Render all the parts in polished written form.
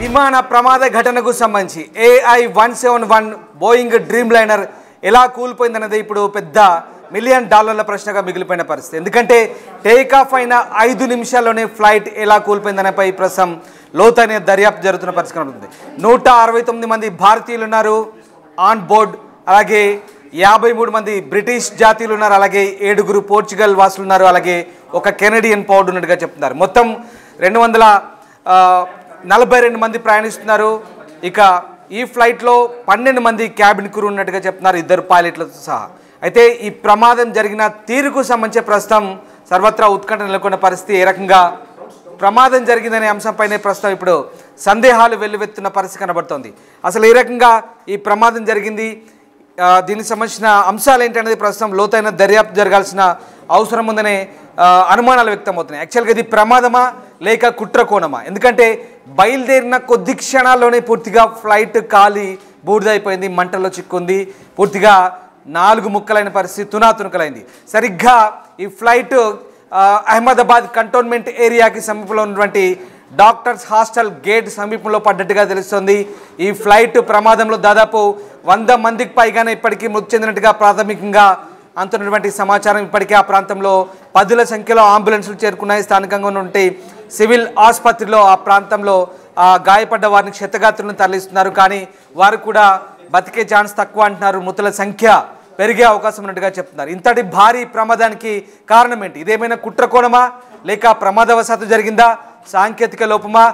విమాన ప్రమాద ఘటనకు సంబంధించి AI-171 బోయింగ్ డ్రీమ్ లైనర్ ఎలా కూలిపోయిందన్నది ఇప్పుడు పెద్ద $1 మిలియన్ ప్రశ్నగా మిగిలిపోయిన పరిస్థితి. ఎందుకంటే టేక్ ఆఫ్ అయిన 5 నిమిషాల్లోనే ఫ్లైట్ ఎలా కూలిపోయిందనేపై ప్రస్తుతం లోతైన దర్యాప్తు జరుగుతున్న పరిస్థితి ఉంటుంది. 169 మంది భారతీయులు ఉన్నారు ఆన్ బోర్డ్, అలాగే 53 మంది బ్రిటిష్ జాతీయులు ఉన్నారు, అలాగే 7 పోర్చుగల్ వాసులు ఉన్నారు, అలాగే ఒక కెనడియన్ పౌరుడు ఉన్నట్టుగా చెప్తున్నారు. మొత్తం 242 మంది ప్రయాణిస్తున్నారు. ఇక ఈ ఫ్లైట్లో 12 మంది క్యాబిన్ క్రూ ఉన్నట్టుగా చెప్తున్నారు, 2 పైలట్లతో సహా. అయితే ఈ ప్రమాదం జరిగిన తీరుకు సంబంధించి ప్రస్తుతం సర్వత్రా ఉత్కంఠ నెలకొన్న పరిస్థితి. ఏ రకంగా ప్రమాదం జరిగిందనే అంశంపైనే ప్రస్తుతం ఇప్పుడు సందేహాలు వెల్లువెత్తున్న పరిస్థితి కనబడుతోంది. అసలు ఏ రకంగా ఈ ప్రమాదం జరిగింది, దీనికి సంబంధించిన అంశాలు ఏంటనేది ప్రస్తుతం లోతైన దర్యాప్తు జరగాల్సిన అవసరం ఉందనే అనుమానాలు వ్యక్తమవుతున్నాయి. యాక్చువల్గా ఇది ప్రమాదమా లేక కుట్ర కోణమా? ఎందుకంటే బయలుదేరిన కొద్ది క్షణాల్లోనే పూర్తిగా ఫ్లైట్ కాలి బూడిదైపోయింది, మంటల్లో చిక్కుంది, పూర్తిగా 4 ముక్కలైన పరిస్థితి, తునాతునకలైంది. సరిగ్గా ఈ ఫ్లైట్ అహ్మదాబాద్ కంటోన్మెంట్ ఏరియాకి సమీపంలో ఉన్నటువంటి డాక్టర్స్ హాస్టల్ గేట్ సమీపంలో పడ్డట్టుగా తెలుస్తోంది. ఈ ఫ్లైట్ ప్రమాదంలో దాదాపు 100 మందికి పైగానే ఇప్పటికీ మృతి చెందినట్టుగా ప్రాథమికంగా అందుతున్నటువంటి సమాచారం. ఇప్పటికే ఆ ప్రాంతంలో 10ల సంఖ్యలో అంబులెన్సులు చేరుకున్నాయి. స్థానికంగా ఉన్నటువంటి సివిల్ ఆసుపత్రిలో ఆ ప్రాంతంలో గాయపడ్డ వారిని క్షతగాత్రులను తరలిస్తున్నారు. కానీ వారు కూడా బతికే ఛాన్స్ తక్కువ అంటున్నారు. మృతుల సంఖ్య పెరిగే అవకాశం ఉన్నట్టుగా చెప్తున్నారు. ఇంతటి భారీ ప్రమాదానికి కారణం ఏంటి? ఇదేమైనా కుట్ర కోణమా లేక ప్రమాదవశాత్తు జరిగిందా, సాంకేతిక లోపమా,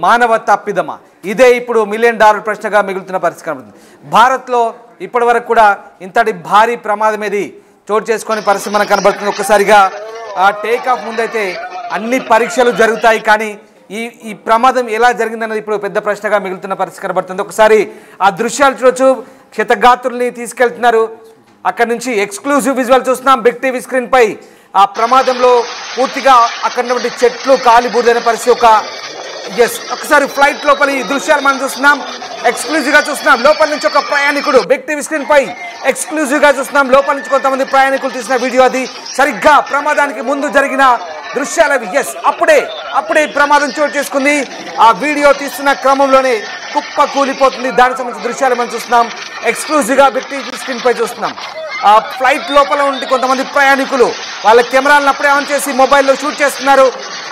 మానవ తప్పిదమా? ఇదే ఇప్పుడు $1 మిలియన్ ప్రశ్నగా మిగులుతున్న పరిస్థితి కనబడుతుంది. భారత్లో ఇప్పటి వరకు కూడా ఇంతటి భారీ ప్రమాదం ఏది చోటు చేసుకునే పరిస్థితి మనకు కనబడుతుంది. ఒక్కసారిగా ఆ టేక్ ఆఫ్ ముందైతే అన్ని పరీక్షలు జరుగుతాయి, కానీ ఈ ప్రమాదం ఎలా జరిగిందన్నది ఇప్పుడు పెద్ద ప్రశ్నగా మిగులుతున్న పరిస్థితి కనబడుతుంది. ఒకసారి ఆ దృశ్యాలు చూడొచ్చు. క్షతగాత్రుల్ని తీసుకెళ్తున్నారు. అక్కడి నుంచి ఎక్స్క్లూజివ్ విజువల్ చూస్తున్నాం బిగ్ టీవీ స్క్రీన్ పై. ఆ ప్రమాదంలో పూర్తిగా అక్కడ ఉన్నటువంటి చెట్లు కాలి బూడిదైన పరిస్థితి. ఒకసారి ఫ్లైట్ లోపలి దృశ్యాలు మనం చూస్తున్నాం, ఎక్స్క్లూజివ్గా చూస్తున్నాం. లోపల నుంచి ఒక ప్రయాణికుడు బిగ్ టీవీ స్క్రీన్ పై ఎక్స్క్లూజివ్గా చూస్తున్నాం. లోపల నుంచి కొంతమంది ప్రయాణికులు తీసిన వీడియో అది. సరిగ్గా ప్రమాదానికి ముందు జరిగిన దృశ్యాలు అవి. అప్పుడే ప్రమాదం చోటు చేసుకుంది. ఆ వీడియో తీస్తున్న క్రమంలోనే కుప్ప కూలిపోతుంది. దానికి సంబంధించిన దృశ్యాలు మనం చూస్తున్నాం. ఎక్స్క్లూజివ్గా బిగ్ టీవీ స్క్రీన్ పై చూస్తున్నాం. ఆ ఫ్లైట్ లోపల ఉండి కొంతమంది ప్రయాణికులు వాళ్ళ కెమెరాలను అప్పుడే ఆన్ చేసి మొబైల్లో షూట్ చేస్తున్నారు.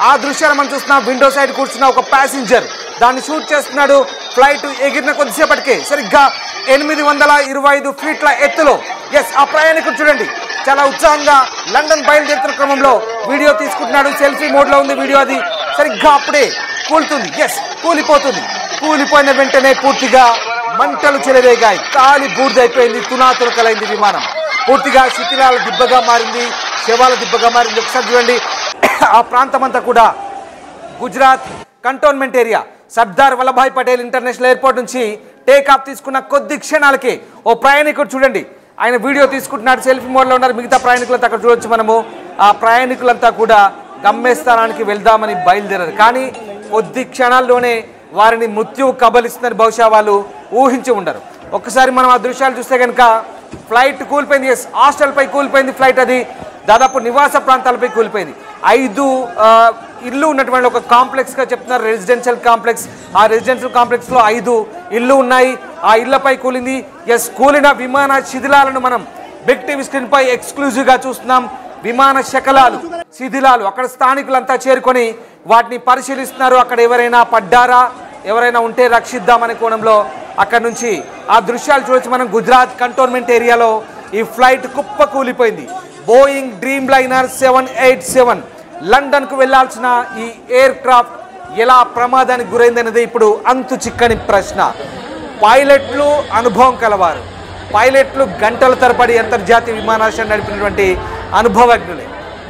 ఆ దృశ్యాలు మనం చూస్తున్నాం. విండో సైడ్ కూర్చున్న ఒక ప్యాసింజర్ దాన్ని షూట్ చేస్తున్నాడు. ఫ్లైట్ ఎగిరిన కొద్దిసేపటికే సరిగ్గా 825 ఫీట్ల ఎత్తులో ఆ ప్రయాణికుడు చూడండి చాలా ఉత్సాహంగా లండన్ బయలుదేరుతున్న క్రమంలో వీడియో తీసుకుంటున్నాడు. సెల్ఫీ మోడ్లో ఉంది వీడియో అది. సరిగ్గా అప్పుడే కూలుతుంది. కూలిపోతుంది. కూలిపోయిన వెంటనే పూర్తిగా మంటలు చెలరేగాయి, కాలి బూడిదైపోయింది, తునాతునకలైంది. విమానం పూర్తిగా శిథిలాల దిబ్బగా మారింది, శవాల దిబ్బగా మారింది. ఒకసారి చూడండి, ఆ ప్రాంతం అంతా కూడా Gujarat cantonment area Sardar Vallabhbhai Patel international airport నుంచి టేక్ ఆఫ్ తీసుకున్న కొద్ది క్షణాలకే ఓ ప్రయాణికుడు చూడండి ఆయన వీడియో తీసుకుంటున్నాడు. సెల్ఫీ మోడ్లో ఉన్నారు. మిగతా ప్రయాణికులంతా అక్కడ చూడొచ్చు మనము. ఆ ప్రయాణికులంతా కూడా గమ్యస్థానానికి వెళ్దామని బయలుదేరారు. కానీ కొద్ది క్షణాల్లోనే వారిని మృత్యువు కబలిస్తుందని బహుశా వాళ్ళు ఊహించి ఉండరు. ఒక్కసారి మనం ఆ దృశ్యాలు చూస్తే కనుక ఫ్లైట్ కూలిపోయింది. హాస్టల్పై కూలిపోయింది ఫ్లైట్. అది దాదాపు నివాస ప్రాంతాలపై కూలిపోయింది. 5 ఇల్లు ఉన్నటువంటి ఒక కాంప్లెక్స్గా చెప్తున్నారు, రెసిడెన్షియల్ కాంప్లెక్స్. ఆ రెసిడెన్షియల్ కాంప్లెక్స్లో 5 ఇల్లు ఉన్నాయి. ఆ ఇళ్లపై కూలింది. కూలిన విమాన శిథిలాలను మనం బిగ్ టీవీ స్క్రీన్ పై ఎక్స్క్లూజివ్గా చూస్తున్నాం. విమాన శకలాలు, శిథిలాలు. అక్కడ స్థానికులంతా చేరుకొని వాటిని పరిశీలిస్తున్నారు. అక్కడ ఎవరైనా పడ్డారా, ఎవరైనా ఉంటే రక్షిద్దామనే కోణంలో అక్కడ నుంచి ఆ దృశ్యాలు చూడొచ్చు మనం. గుజరాత్ కంటోన్మెంట్ ఏరియాలో ఈ ఫ్లైట్ కుప్ప కూలిపోయింది. బోయింగ్ డ్రీమ్ లైనర్ 787 లండన్కు వెళ్లాల్సిన ఈ ఎయిర్ క్రాఫ్ట్ ఎలా ప్రమాదానికి గురైందనేది ఇప్పుడు అంతు చిక్కని ప్రశ్న. పైలట్లు అనుభవం కలవారు, పైలట్లు గంటల తరబడి అంతర్జాతీయ విమానాశ్రయం నడిపినటువంటి అనుభవజ్ఞులే.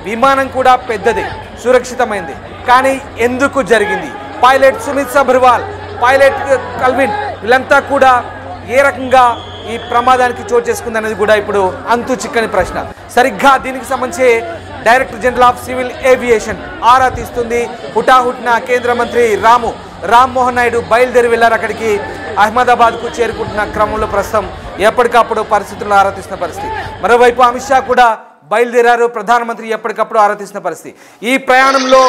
విమానం కూడా పెద్దదే, సురక్షితమైంది. కానీ ఎందుకు జరిగింది? పైలట్ సుమిత్ సబర్వాల్, పైలట్ కల్విన్, వీళ్ళంతా కూడా ఏ రకంగా ఈ ప్రమాదానికి చోటు చేసుకుంది అనేది కూడా ఇప్పుడు అంతు చిక్కని ప్రశ్న. సరిగ్గా దీనికి సంబంధించి director general of civil aviation ఆరా తీస్తుంది. హుటాహుటిన కేంద్ర మంత్రి రామ్మోహన్ నాయుడు బయలుదేరి వెళ్లారు అక్కడికి. అహ్మదాబాద్కు చేరుకుంటున్న క్రమంలో ప్రస్తుతం ఎప్పటికప్పుడు పరిస్థితులను ఆరా తీస్తున్న పరిస్థితి. మరోవైపు అమిత్ షా కూడా బయలుదేరారు. ప్రధానమంత్రి ఎప్పటికప్పుడు ఆరాధిస్తున్న పరిస్థితి. ఈ ప్రయాణంలో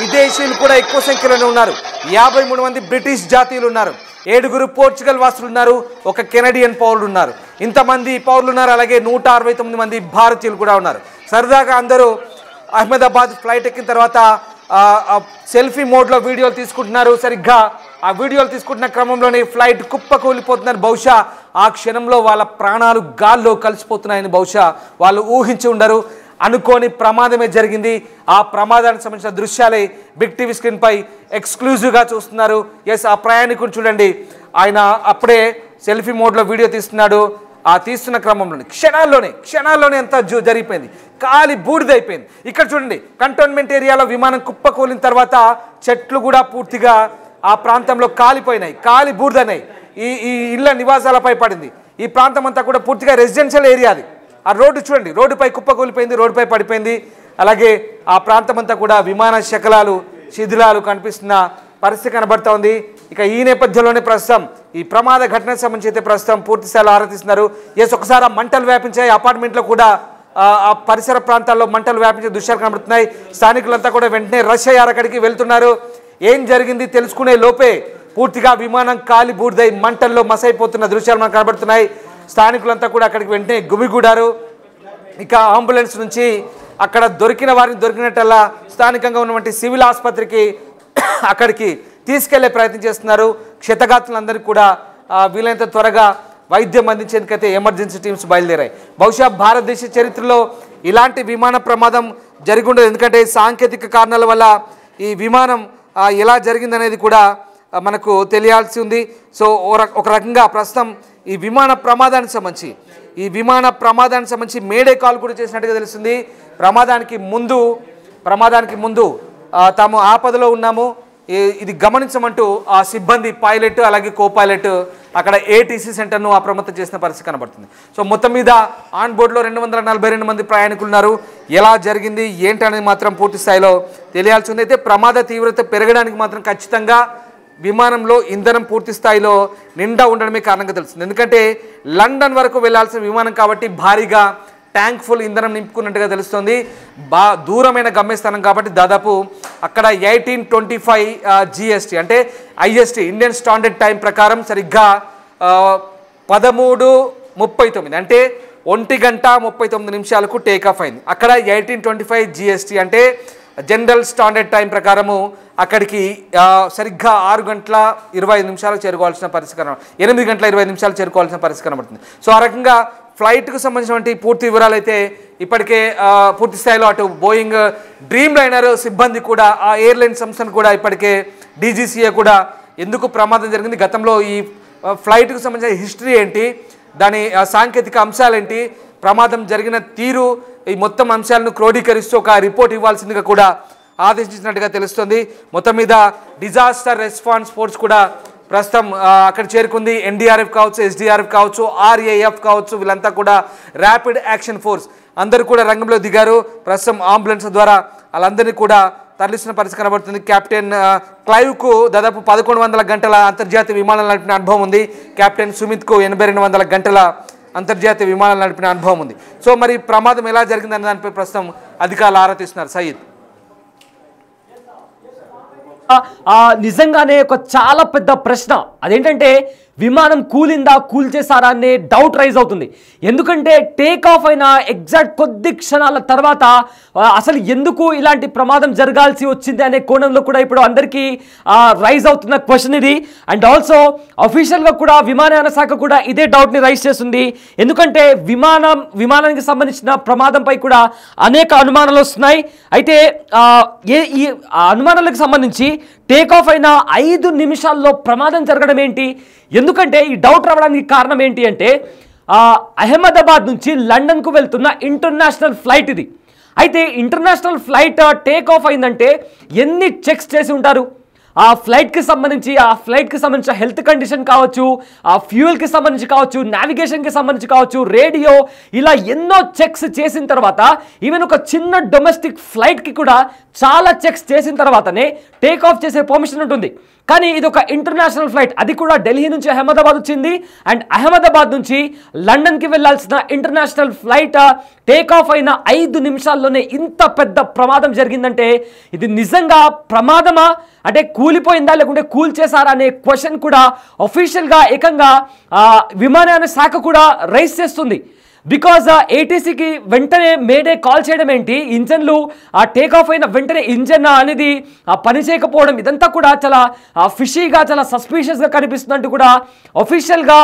విదేశీయులు కూడా ఎక్కువ సంఖ్యలోనే ఉన్నారు. 53 మంది బ్రిటిష్ జాతీయులు ఉన్నారు, 7 పోర్చుగల్ వాసులు ఉన్నారు, 1 కెనడియన్ పౌరులు ఉన్నారు. ఇంతమంది పౌరులు ఉన్నారు. అలాగే 169 మంది భారతీయులు కూడా ఉన్నారు. సరదాగా అందరూ అహ్మదాబాద్ ఫ్లైట్ ఎక్కిన తర్వాత సెల్ఫీ మోడ్లో వీడియోలు తీసుకుంటున్నారు. సరిగ్గా ఆ వీడియోలు తీసుకుంటున్న క్రమంలోనే ఫ్లైట్ కుప్పకూలిపోతున్నారు. బహుశా ఆ క్షణంలో వాళ్ళ ప్రాణాలు గాల్లో కలిసిపోతున్నాయని బహుశా వాళ్ళు ఊహించి ఉండరు. అనుకోని ప్రమాదమే జరిగింది. ఆ ప్రమాదానికి సంబంధించిన దృశ్యాలే బిగ్ టీవీ స్క్రీన్పై ఎక్స్క్లూజివ్గా చూస్తున్నారు. ఎస్, ఆ ప్రయాణికుని చూడండి, ఆయన అప్పుడే సెల్ఫీ మోడ్లో వీడియో తీస్తున్నాడు. ఆ తీస్తున్న క్రమంలోనే క్షణాల్లోనే ఎంత జరిగిపోయింది, కాలి బూడిదైపోయింది. ఇక్కడ చూడండి, కంటోన్మెంట్ ఏరియాలో విమానం కుప్పకూలిన తర్వాత చెట్లు కూడా పూర్తిగా ఆ ప్రాంతంలో కాలిపోయినాయి, కాలి బూడిదైనాయి. ఈ ఇళ్ల నివాసాలపై పడింది. ఈ ప్రాంతం అంతా కూడా పూర్తిగా రెసిడెన్షియల్ ఏరియా. అది ఆ రోడ్డు చూడండి, రోడ్డుపై కుప్పకూలిపోయింది, రోడ్డుపై పడిపోయింది. అలాగే ఆ ప్రాంతం అంతా కూడా విమాన శకలాలు, శిథిలాలు కనిపిస్తున్న పరిస్థితి కనబడుతూ ఉంది. ఇక ఈ నేపథ్యంలోనే ప్రస్తుతం ఈ ప్రమాద ఘటనకు సంబంధించి అయితే ప్రస్తుతం పూర్తి స్థాయిలో ఆరాధిస్తున్నారు. ఒకసారి మంటలు వ్యాపించాయి. అపార్ట్మెంట్లో కూడా ఆ పరిసర ప్రాంతాల్లో మంటలు వ్యాపించే దృశ్యాలు కనబడుతున్నాయి. స్థానికులంతా కూడా వెంటనే రష్ అయ్యారు, అక్కడికి వెళ్తున్నారు. ఏం జరిగింది తెలుసుకునే లోపే పూర్తిగా విమానం కాలి బూడిదై మంటల్లో మసైపోతున్న దృశ్యాలు మనకు కనబడుతున్నాయి. స్థానికులంతా కూడా అక్కడికి వెంటనే గుమిగూడారు. ఇక అంబులెన్స్ నుంచి అక్కడ దొరికిన వారిని దొరికినట్టల్లా స్థానికంగా ఉన్నటువంటి సివిల్ ఆసుపత్రికి అక్కడికి తీసుకెళ్లే ప్రయత్నం చేస్తున్నారు. క్షతగాత్రులందరికీ కూడా వీలైనంత త్వరగా వైద్యం అందించేందుకైతే ఎమర్జెన్సీ టీమ్స్ బయలుదేరాయి. బహుశా భారతదేశ చరిత్రలో ఇలాంటి విమాన ప్రమాదం జరిగి ఉండదు. ఎందుకంటే సాంకేతిక కారణాల వల్ల ఈ విమానం ఎలా జరిగిందనేది కూడా మనకు తెలియాల్సి ఉంది. సో ఒక రకంగా ప్రస్తుతం ఈ విమాన ప్రమాదానికి సంబంధించి మేడే కాల్ కూడా చేసినట్టుగా తెలుస్తుంది. ప్రమాదానికి ముందు తాము ఆపదలో ఉన్నాము, ఇది గమనించమంటూ ఆ సిబ్బంది, పైలట్ అలాగే కో పైలట్ అక్కడ ఏటీసీ సెంటర్ను అప్రమత్తం చేసిన పరిస్థితి కనబడుతుంది. సో మొత్తం మీద ఆన్ బోర్డులో 242 మంది ప్రయాణికులు ఉన్నారు. ఎలా జరిగింది ఏంటనేది మాత్రం పూర్తి స్థాయిలో తెలియాల్సి ఉంది. అయితే ప్రమాద తీవ్రత పెరగడానికి మాత్రం ఖచ్చితంగా విమానంలో ఇంధనం పూర్తి స్థాయిలో నిండా ఉండడమే కారణంగా తెలుస్తుంది. ఎందుకంటే లండన్ వరకు వెళ్లాల్సిన విమానం కాబట్టి భారీగా ట్యాంక్ ఫుల్ ఇంధనం నింపుకున్నట్టుగా తెలుస్తుంది. దూరమైన గమ్యస్థానం కాబట్టి దాదాపు అక్కడ 1825 GST అంటే IST ఇండియన్ స్టాండర్డ్ టైం ప్రకారం సరిగ్గా 13:39 అంటే 1:39 టేక్ ఆఫ్ అయింది. అక్కడ 1825 GST అంటే జనరల్ స్టాండర్డ్ టైం ప్రకారము అక్కడికి సరిగ్గా 6:25 చేరుకోవాల్సిన పరిస్థితి కనబడుతుంది. 8:25 చేరుకోవాల్సిన పరిస్థితి కనబడుతుంది. సో ఆ రకంగా ఫ్లైట్కు సంబంధించినటువంటి పూర్తి వివరాలు అయితే ఇప్పటికే పూర్తి స్థాయిలో అటు బోయింగ్ డ్రీమ్ లైనర్ సిబ్బంది కూడా ఆ ఎయిర్లైన్ సంస్థను కూడా ఇప్పటికే DGCA కూడా ఎందుకు ప్రమాదం జరిగింది, గతంలో ఈ ఫ్లైట్కు సంబంధించిన హిస్టరీ ఏంటి, దాని సాంకేతిక అంశాలేంటి, ప్రమాదం జరిగిన తీరు, ఈ మొత్తం అంశాలను క్రోడీకరిస్తూ ఒక రిపోర్ట్ ఇవ్వాల్సిందిగా కూడా ఆదేశించినట్టుగా తెలుస్తుంది. మొత్తం మీద డిజాస్టర్ రెస్పాన్స్ ఫోర్స్ కూడా ప్రస్తుతం అక్కడ చేరుకుంది. NDRF కావచ్చు, SDRF కావచ్చు, RAF కావచ్చు, వీళ్ళంతా కూడా ర్యాపిడ్ యాక్షన్ ఫోర్స్ అందరూ కూడా రంగంలో దిగారు. ప్రస్తుతం అంబులెన్స్ ద్వారా వాళ్ళందరినీ కూడా తరలిస్తున్న పరిస్థితి కనబడుతుంది. కెప్టెన్ క్లైవ్కు దాదాపు 1100 గంటల అంతర్జాతీయ విమానాలు నడిపిన అనుభవం ఉంది. కెప్టెన్ సుమిత్కు 8200 గంటల అంతర్జాతీయ విమానాలు నడిపిన అనుభవం ఉంది. సో మరి ప్రమాదం ఎలా జరిగిందనే దానిపై ప్రస్తుతం అధికారులు ఆరా తీస్తున్నారు. సయీద్, నిజంగానే ఒక చాలా పెద్ద ప్రశ్న, అదేంటంటే విమానం కూలిందా, కూల్చేసారా అనే డౌట్ రైజ్ అవుతుంది. ఎందుకంటే టేక్ ఆఫ్ అయిన ఎగ్జాక్ట్ కొద్ది క్షణాల తర్వాత అసలు ఎందుకు ఇలాంటి ప్రమాదం జరగాల్సి వచ్చింది అనే కోణంలో కూడా ఇప్పుడు అందరికీ రైజ్ అవుతున్న క్వశ్చన్ ఇది. అండ్ ఆల్సో అఫీషియల్గా కూడా విమానయాన శాఖ కూడా ఇదే డౌట్ని రైజ్ చేస్తుంది. ఎందుకంటే విమానానికి సంబంధించిన ప్రమాదంపై కూడా అనేక అనుమానాలు వస్తున్నాయి. అయితే ఈ అనుమానాలకు సంబంధించి టేక్ ఆఫ్ అయిన 5 నిమిషాల్లో ప్రమాదం జరగడం ఏంటి, ఎందుకంటే ఈ డౌట్ రావడానికి కారణం ఏంటి అంటే అహ్మదాబాద్ నుంచి లండన్కు వెళ్తున్న ఇంటర్నేషనల్ ఫ్లైట్ ఇది. అయితే ఇంటర్నేషనల్ ఫ్లైట్ టేక్ ఆఫ్ అయిందంటే ఎన్ని చెక్స్ చేసి ఉంటారు, ఆ ఫ్లైట్కి సంబంధించిన హెల్త్ కండిషన్ కావచ్చు, ఆ ఫ్యూయల్కి సంబంధించి కావచ్చు, నావిగేషన్కి సంబంధించి కావచ్చు, రేడియో, ఇలా ఎన్నో చెక్స్ చేసిన తర్వాత ఈవెన్ ఒక చిన్న డొమెస్టిక్ ఫ్లైట్కి కూడా చాలా చెక్స్ చేసిన తర్వాతనే టేక్ ఆఫ్ చేసే పర్మిషన్ ఉంటుంది. కానీ ఇది ఒక ఇంటర్నేషనల్ ఫ్లైట్, అది కూడా ఢిల్లీ నుంచి అహ్మదాబాద్ వచ్చింది. అండ్ అహ్మదాబాద్ నుంచి లండన్కి వెళ్లాల్సిన ఇంటర్నేషనల్ ఫ్లైట్ టేక్ ఆఫ్ అయిన 5 నిమిషాల్లోనే ఇంత పెద్ద ప్రమాదం జరిగిందంటే ఇది నిజంగా ప్రమాదమా, అంటే కూలిపోయిందా లేకుంటే కూల్చేశారా అనే క్వశ్చన్ కూడా అఫీషియల్గా ఏకంగా విమానయాన శాఖ కూడా రైజ్ చేస్తుంది. బికాజ్ ఏటీసీకి వెంటనే మేడే కాల్ చేయడం ఏంటి, ఇంజన్లు టేక్ ఆఫ్ అయిన వెంటనే ఇంజన్ అనేది పని చేయకపోవడం, ఇదంతా కూడా చాలా ఫిషీగా, చాలా సస్పీషియస్గా కనిపిస్తుందంటూ కూడా అఫీషియల్గా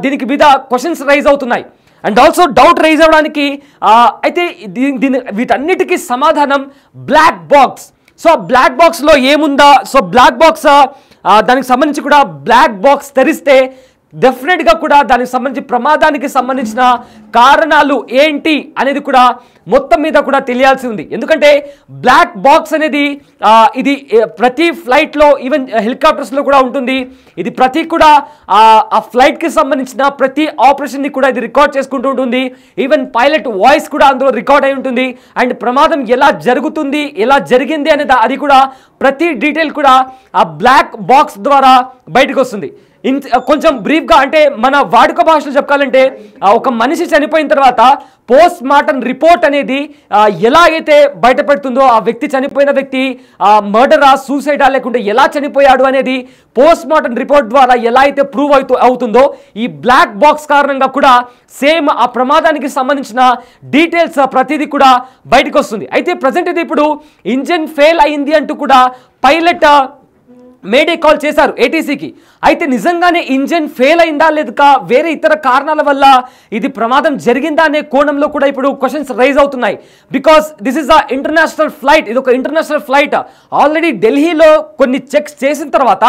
దీనికి మీద క్వశ్చన్స్ రైజ్ అవుతున్నాయి. అండ్ ఆల్సో డౌట్ రైజ్ అవ్వడానికి అయితే వీటన్నిటికీ సమాధానం బ్లాక్ బాక్స్. సో బ్లాక్ బాక్స్లో ఏముందా, సో బ్లాక్ బాక్స్ దానికి సంబంధించి కూడా బ్లాక్ బాక్స్ తెరిస్తే డెఫినెట్గా కూడా దానికి సంబంధించి ప్రమాదానికి సంబంధించిన కారణాలు ఏంటి అనేది కూడా మొత్తం మీద కూడా తెలియాల్సి ఉంది. ఎందుకంటే బ్లాక్ బాక్స్ అనేది ఇది ప్రతి ఫ్లైట్లో, ఈవెన్ హెలికాప్టర్స్లో కూడా ఉంటుంది. ఇది ప్రతి కూడా ఆ ఫ్లైట్కి సంబంధించిన ప్రతి ఆపరేషన్ని కూడా ఇది రికార్డ్ చేసుకుంటూ ఉంటుంది. ఈవెన్ పైలట్ వాయిస్ కూడా అందులో రికార్డ్ అయి ఉంటుంది. అండ్ ప్రమాదం ఎలా జరుగుతుంది, ఎలా జరిగింది అనేది అది కూడా ప్రతి డీటెయిల్ కూడా ఆ బ్లాక్ బాక్స్ ద్వారా బయటకు వస్తుంది. కొంచెం బ్రీఫ్గా అంటే మన వాడుక భాషలో చెప్పాలంటే ఒక మనిషి చనిపోయిన తర్వాత పోస్ట్ మార్టం రిపోర్ట్ అనేది ఎలా అయితే బయటపెడుతుందో, ఆ వ్యక్తి చనిపోయిన వ్యక్తి మర్డరా, సూసైడా లేకుంటే ఎలా చనిపోయాడు అనేది పోస్ట్ మార్టం రిపోర్ట్ ద్వారా ఎలా అయితే ప్రూవ్ అవుతుందో, ఈ బ్లాక్ బాక్స్ కారణంగా కూడా సేమ్ ఆ ప్రమాదానికి సంబంధించిన డీటెయిల్స్ ప్రతిదీ కూడా బయటకు వస్తుంది. అయితే ప్రజెంట్ ఇది ఇప్పుడు ఇంజన్ ఫెయిల్ అయింది అంటూ కూడా పైలట్ మేడే కాల్ చేశారు ఏటీసీకి. అయితే నిజంగానే ఇంజన్ ఫెయిల్ అయిందా లేక వేరే ఇతర కారణాల వల్ల ఇది ప్రమాదం జరిగిందా అనే కోణంలో కూడా ఇప్పుడు క్వశ్చన్స్ రైజ్ అవుతున్నాయి. Because this is a international flight, ఇది ఒక ఇంటర్నేషనల్ ఫ్లైట్. ఆల్రెడీ ఢిల్లీలో కొన్ని చెక్స్ చేసిన తర్వాత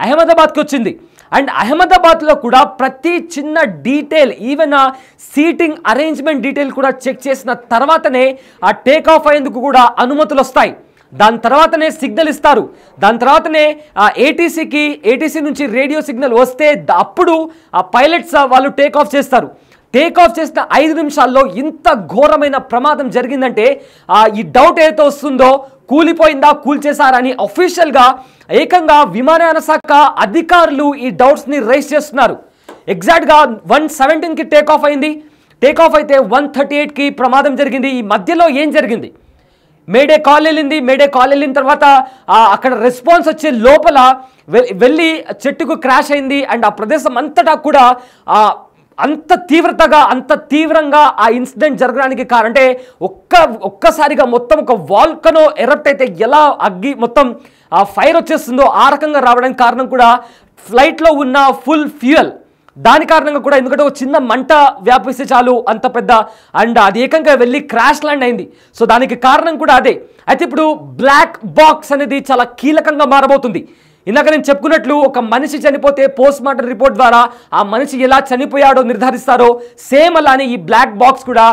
అహ్మదాబాద్కి వచ్చింది. అండ్ అహ్మదాబాద్లో కూడా ప్రతి చిన్న డీటెయిల్, ఈవెన్ ఆ సీటింగ్ అరేంజ్మెంట్ డీటెయిల్ కూడా చెక్ చేసిన తర్వాతనే ఆ టేక్ ఆఫ్ అయ్యేందుకు కూడా అనుమతులు వస్తాయి. దాని తర్వాతనే సిగ్నల్ ఇస్తారు. దాని తర్వాతనే ఏటీసీ నుంచి రేడియో సిగ్నల్ వస్తే అప్పుడు ఆ పైలట్స్ వాళ్ళు టేక్ ఆఫ్ చేస్తారు. టేక్ ఆఫ్ చేసిన 5 నిమిషాల్లో ఇంత ఘోరమైన ప్రమాదం జరిగిందంటే ఈ డౌట్ ఏదైతే వస్తుందో, కూలిపోయిందా, కూల్చేశారని అఫీషియల్గా ఏకంగా విమానయాన శాఖ అధికారులు ఈ డౌట్స్ని రైజ్ చేస్తున్నారు. ఎగ్జాక్ట్గా 1:17కి టేక్ ఆఫ్ అయింది. టేక్ ఆఫ్ అయితే 1:38కి ప్రమాదం జరిగింది. ఈ మధ్యలో ఏం జరిగింది? మేడే కాల్ వెళ్ళింది. మేడే కాల్ వెళ్ళిన తర్వాత అక్కడ రెస్పాన్స్ వచ్చే లోపల వెళ్ళి చెట్టుకు క్రాష్ అయింది. అండ్ ఆ ప్రదేశం అంతటా కూడా అంత తీవ్రంగా ఆ ఇన్సిడెంట్ జరగడానికి కారణం అంటే ఒక్కసారిగా మొత్తం ఒక వాల్కనో ఎరప్ట్ అయితే ఎలా అగ్గి మొత్తం ఫైర్ వచ్చేస్తుందో ఆ రకంగా రావడానికి కారణం కూడా ఫ్లైట్లో ఉన్న ఫుల్ ఫ్యూయల్. దాని కారణంగా కూడా, ఎందుకంటే ఒక చిన్న మంట వ్యాపిస్తే చాలు అంత పెద్ద, అండ్ అది ఏకంగా వెళ్ళి క్రాష్ ల్యాండ్ అయింది. సో దానికి కారణం కూడా అదే. అయితే ఇప్పుడు బ్లాక్ బాక్స్ అనేది చాలా కీలకంగా మారబోతుంది. ఇందాక నేను చెప్పుకున్నట్లు ఒక మనిషి చనిపోతే పోస్ట్ మార్టం రిపోర్ట్ ద్వారా ఆ మనిషి ఎలా చనిపోయాడో నిర్ధారిస్తారో, సేమ్ అలానే ఈ బ్లాక్ బాక్స్ కూడా